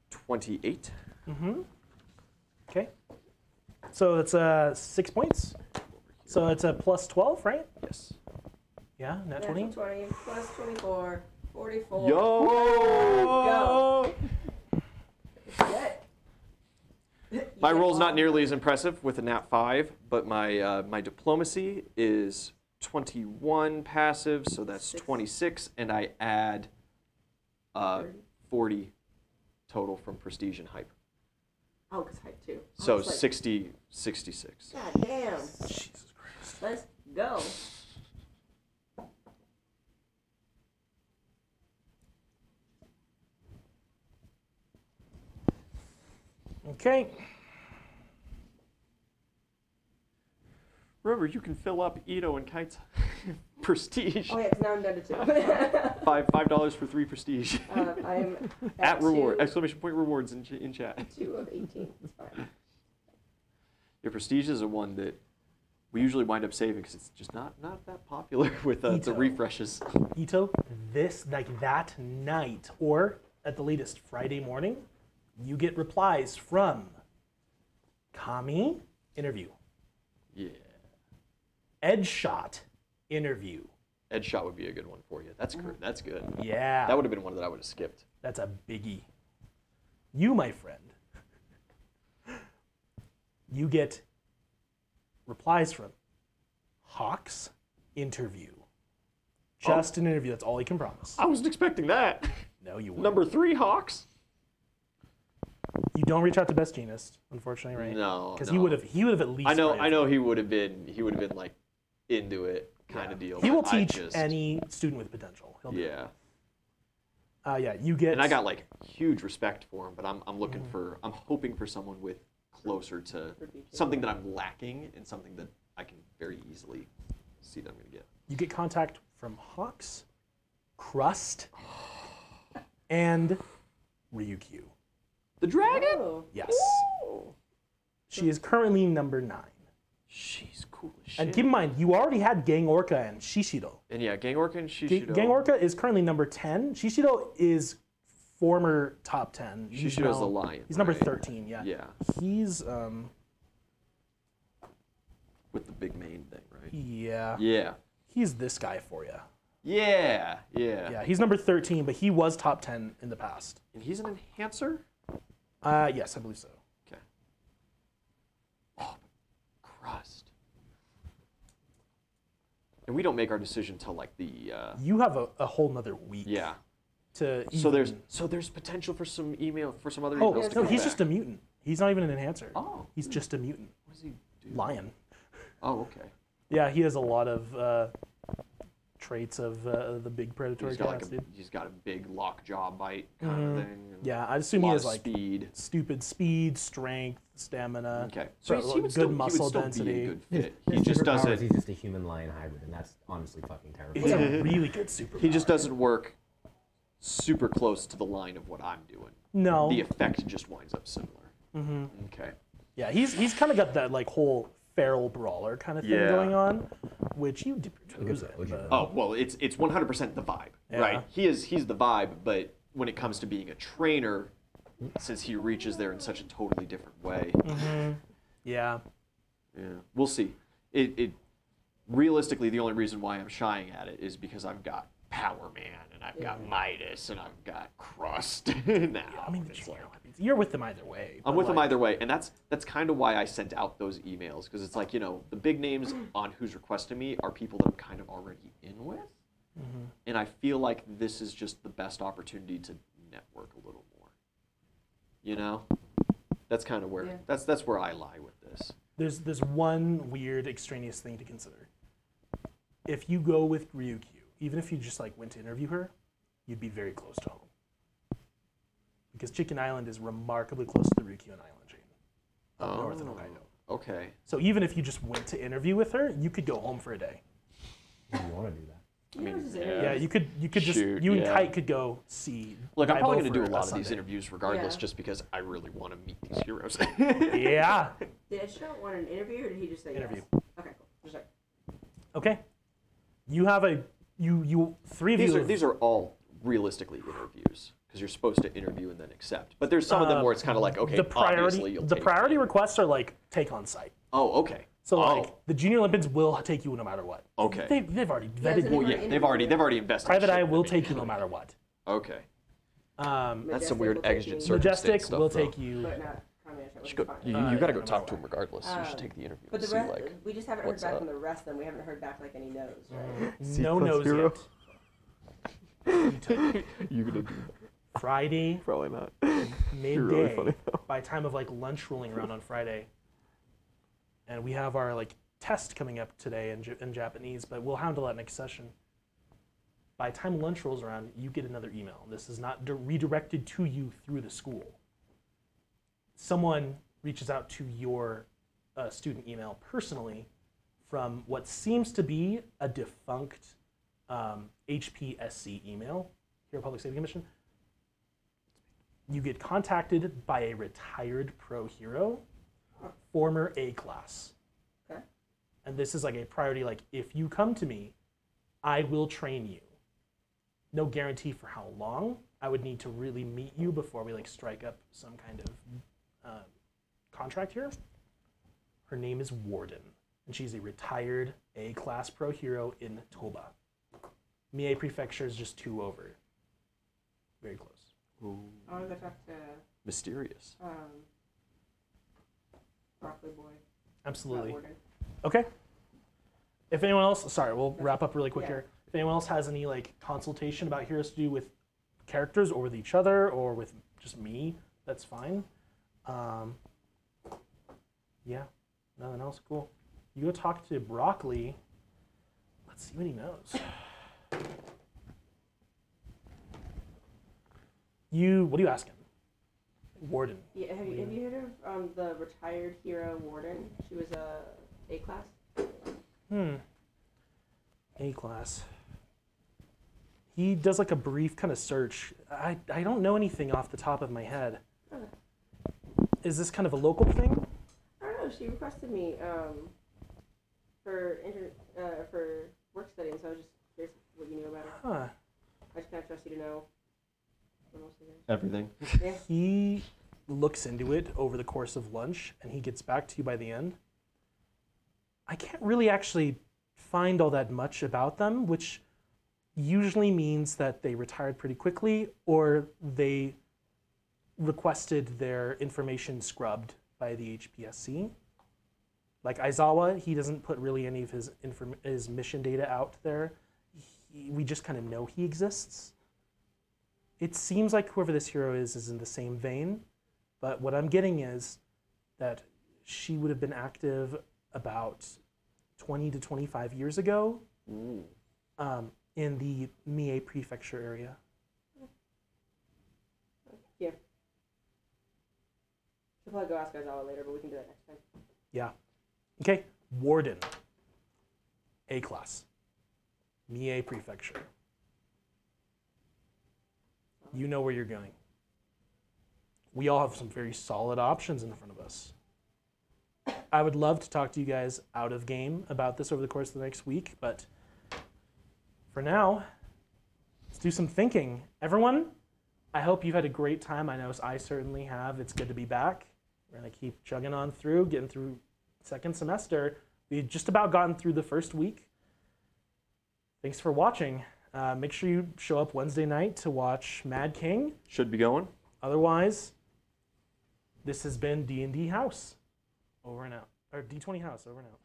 28. Mm-hmm. Okay. So that's 6 points. So it's a plus 12, right? Yes. Yeah, nat Natural 20. 20 plus 24, 44. Yo! Get. My roll's not nearly as impressive with a nat 5, but my diplomacy is 21 passive, so that's 26, and I add 40 total from prestige and hype. Oh, because hype too. So Like, 66. God damn. Jesus Christ. Let's go. Okay. Remember, you can fill up Ito and Kite's prestige. Oh yeah, because now I'm down to 2. $5 for 3 prestige. I'm At reward! 2, Exclamation point rewards in chat. 2 of 18. It's fine. Your prestige is a one that we usually wind up saving because it's just not that popular with the Ito. refreshes. Ito, that night, or at the latest Friday morning, you get replies from Kami, interview. Yeah. Edge shot, interview. Edge shot would be a good one for you. That's good. That's good. Yeah. That would have been one that I would have skipped. That's a biggie. You, my friend, you get replies from Hawk's interview. Just an interview. That's all he can promise. I wasn't expecting that. No, you won't. Number 3, Hawks. You don't reach out to Best Genist, unfortunately, right? No, Because no. he would have at least. I know tried. he would have been like into it kind of deal. He will but I teach just- any student with potential. He'll do it. Yeah. Yeah, you get. And I got like huge respect for him, but I'm hoping for someone with closer to something that I'm lacking and something that I can very easily see that I'm gonna get. You get contact from Hawks, Crust, and Ryukyu. The dragon? Oh. Yes. She is currently number 9. She's cool as shit. And keep in mind, you already had Gang Orca and Shishido. And yeah, Gang Orca and Shishido. Gang Orca is currently number 10. Shishido is former top 10. He's Shishido's now- the lion. He's number right? 13, yeah. Yeah, He's, with the big mane thing, right? yeah. Yeah. He's this guy for you. Yeah. Yeah, he's number 13, but he was top 10 in the past. And he's an enhancer? Yes, I believe so. Okay. Oh, but Crust. And we don't make our decision till like the You have a whole nother week yeah. to So even- there's potential for some other Oh, emails to no, come he's back. just a mutant. He's not even an enhancer. Oh. He's just a mutant. What does he do? Lion. Oh, okay. Yeah, he has a lot of traits of the big predatory He's got class, dude. he's got a big lockjaw bite kind of thing. and Yeah, I a assume he lot has of like speed. stupid speed, strength, stamina. Okay. So he would good still, muscle he would density. Still be a good His, fit. He his just superpower is doesn't. He's just a human lion hybrid, and that's honestly fucking It's terrible. a really good superpower. He just doesn't work super close to the line of what I'm doing. No. The effect just winds up similar. Mm-hmm. Okay. Yeah, he's kind of got that like whole feral brawler kind of thing Yeah. going on, which you dip your toes Would in. you- but- Oh well, it's 100% the vibe, Yeah. right? He's the vibe, but when it comes to being a trainer, since he reaches there in such a totally different way, Yeah. yeah, we'll see. It realistically, the only reason why I'm shying at it is because I've got Power Man and I've got Midas and I've got Crust now. I mean, It's like- you're with them either way. I'm but, with them like, either way, and that's kind of why I sent out those emails, because it's like, the big names on who's requesting me are people that I'm kind of already in with. And I feel like this is just the best opportunity to network a little more. You know? That's kind of where that's where I lie with this. There's one weird extraneous thing to consider. If you go with Ryukyu, even if you just like went to interview her, you'd be very close to home. Because Chicken Island is remarkably close to the Ryukyu Island chain, up north in Hokkaido. Okay. So even if you just went to interview with her, you could go home for a day. You want to do that? I mean, Yeah, you could just you and Kite could go see. Look, I'm probably Daibo going to do for a lot of Sunday. these interviews regardless, Yeah. just because I really want to meet these heroes. Yeah. Did Shot want an interview, or did he just say Interview. yes? Okay, cool. Just like, Okay. You have you three of you. These are all realistically interviews because you're supposed to interview and then accept. But there's some of them where it's kind of like, okay, the obviously priority you'll the take priority it. requests are like take on site. Oh, okay. So Oh, like the Junior Olympians will take you no matter what. okay. They've already Yeah, vetted so you. Well, yeah, they've already invested. Private shit Eye in will me. take you no matter what. Okay. Um, That's some Majestic weird will take exigent you, circumstance Majestic stuff, will though. take you. but not combination, which You, is go, fine. you, Uh, you gotta yeah, go no talk matter to him what. regardless. You should take the interview But and the see rest, like. we just haven't heard what's back up. from the rest, and we haven't heard back like any no's, right? No C+ knows hero? yet. You gonna do Friday Probably not. midday. You're really funny though. By time of like lunch rolling around on Friday, and we have our like test coming up today in Japanese, but we'll handle that next session. By the time lunch rolls around, you get another email. This is not redirected to you through the school. Someone reaches out to your student email personally from what seems to be a defunct HPSC email, here at Public Safety Commission. You get contacted by a retired pro hero, former A class. Okay. And this is like a priority, like if you come to me, I will train you. No guarantee for how long. I would need to really meet you before we like strike up some kind of contract here. Her name is Warden, and she's a retired A-class pro hero in Toba. Mie Prefecture is just 2 over. Very close. Ooh, I want to go talk to mysterious. Broccoli Boy. Absolutely. Warden. Okay. If anyone else, sorry, we'll wrap up really quick Yeah. here. If anyone else has any like consultation about heroes to do with characters or with each other or with just me, that's fine. Yeah, nothing else. Cool. You go talk to Broccoli. Let's see what he knows. What do you ask him? Warden. Yeah, have you heard of the retired hero Warden? She was A class. A-class. He does like a brief kind of search. I don't know anything off the top of my head. Okay. Is this kind of a local thing? I don't know. She requested me for work study, and so I was just curious what you knew about her. Huh. I just kind of trust you to know for most of it. Everything. Yeah. He looks into it over the course of lunch, and he gets back to you by the end. I can't really actually find all that much about them, which usually means that they retired pretty quickly or they requested their information scrubbed by the HPSC. Like Aizawa, he doesn't put really any of his mission data out there. We just kind of know he exists. It seems like whoever this hero is in the same vein, but what I'm getting is that she would have been active about 20 to 25 years ago in the Mie Prefecture area. Yeah. She'll probably go ask Aizawa later, but we can do that next time. Yeah. Okay, Warden. A-class. Mie Prefecture. You know where you're going. We all have some very solid options in front of us. I would love to talk to you guys out of game about this over the course of the next week, but for now, let's do some thinking. Everyone, I hope you've had a great time. I know I certainly have. It's good to be back. We're going to keep chugging on through, getting through second semester. We've just about gotten through the first week. Thanks for watching. Make sure you show up Wednesday night to watch Mad King. Should be going. Otherwise, this has been D&D House. Over and out. Or D20 House. Over and out.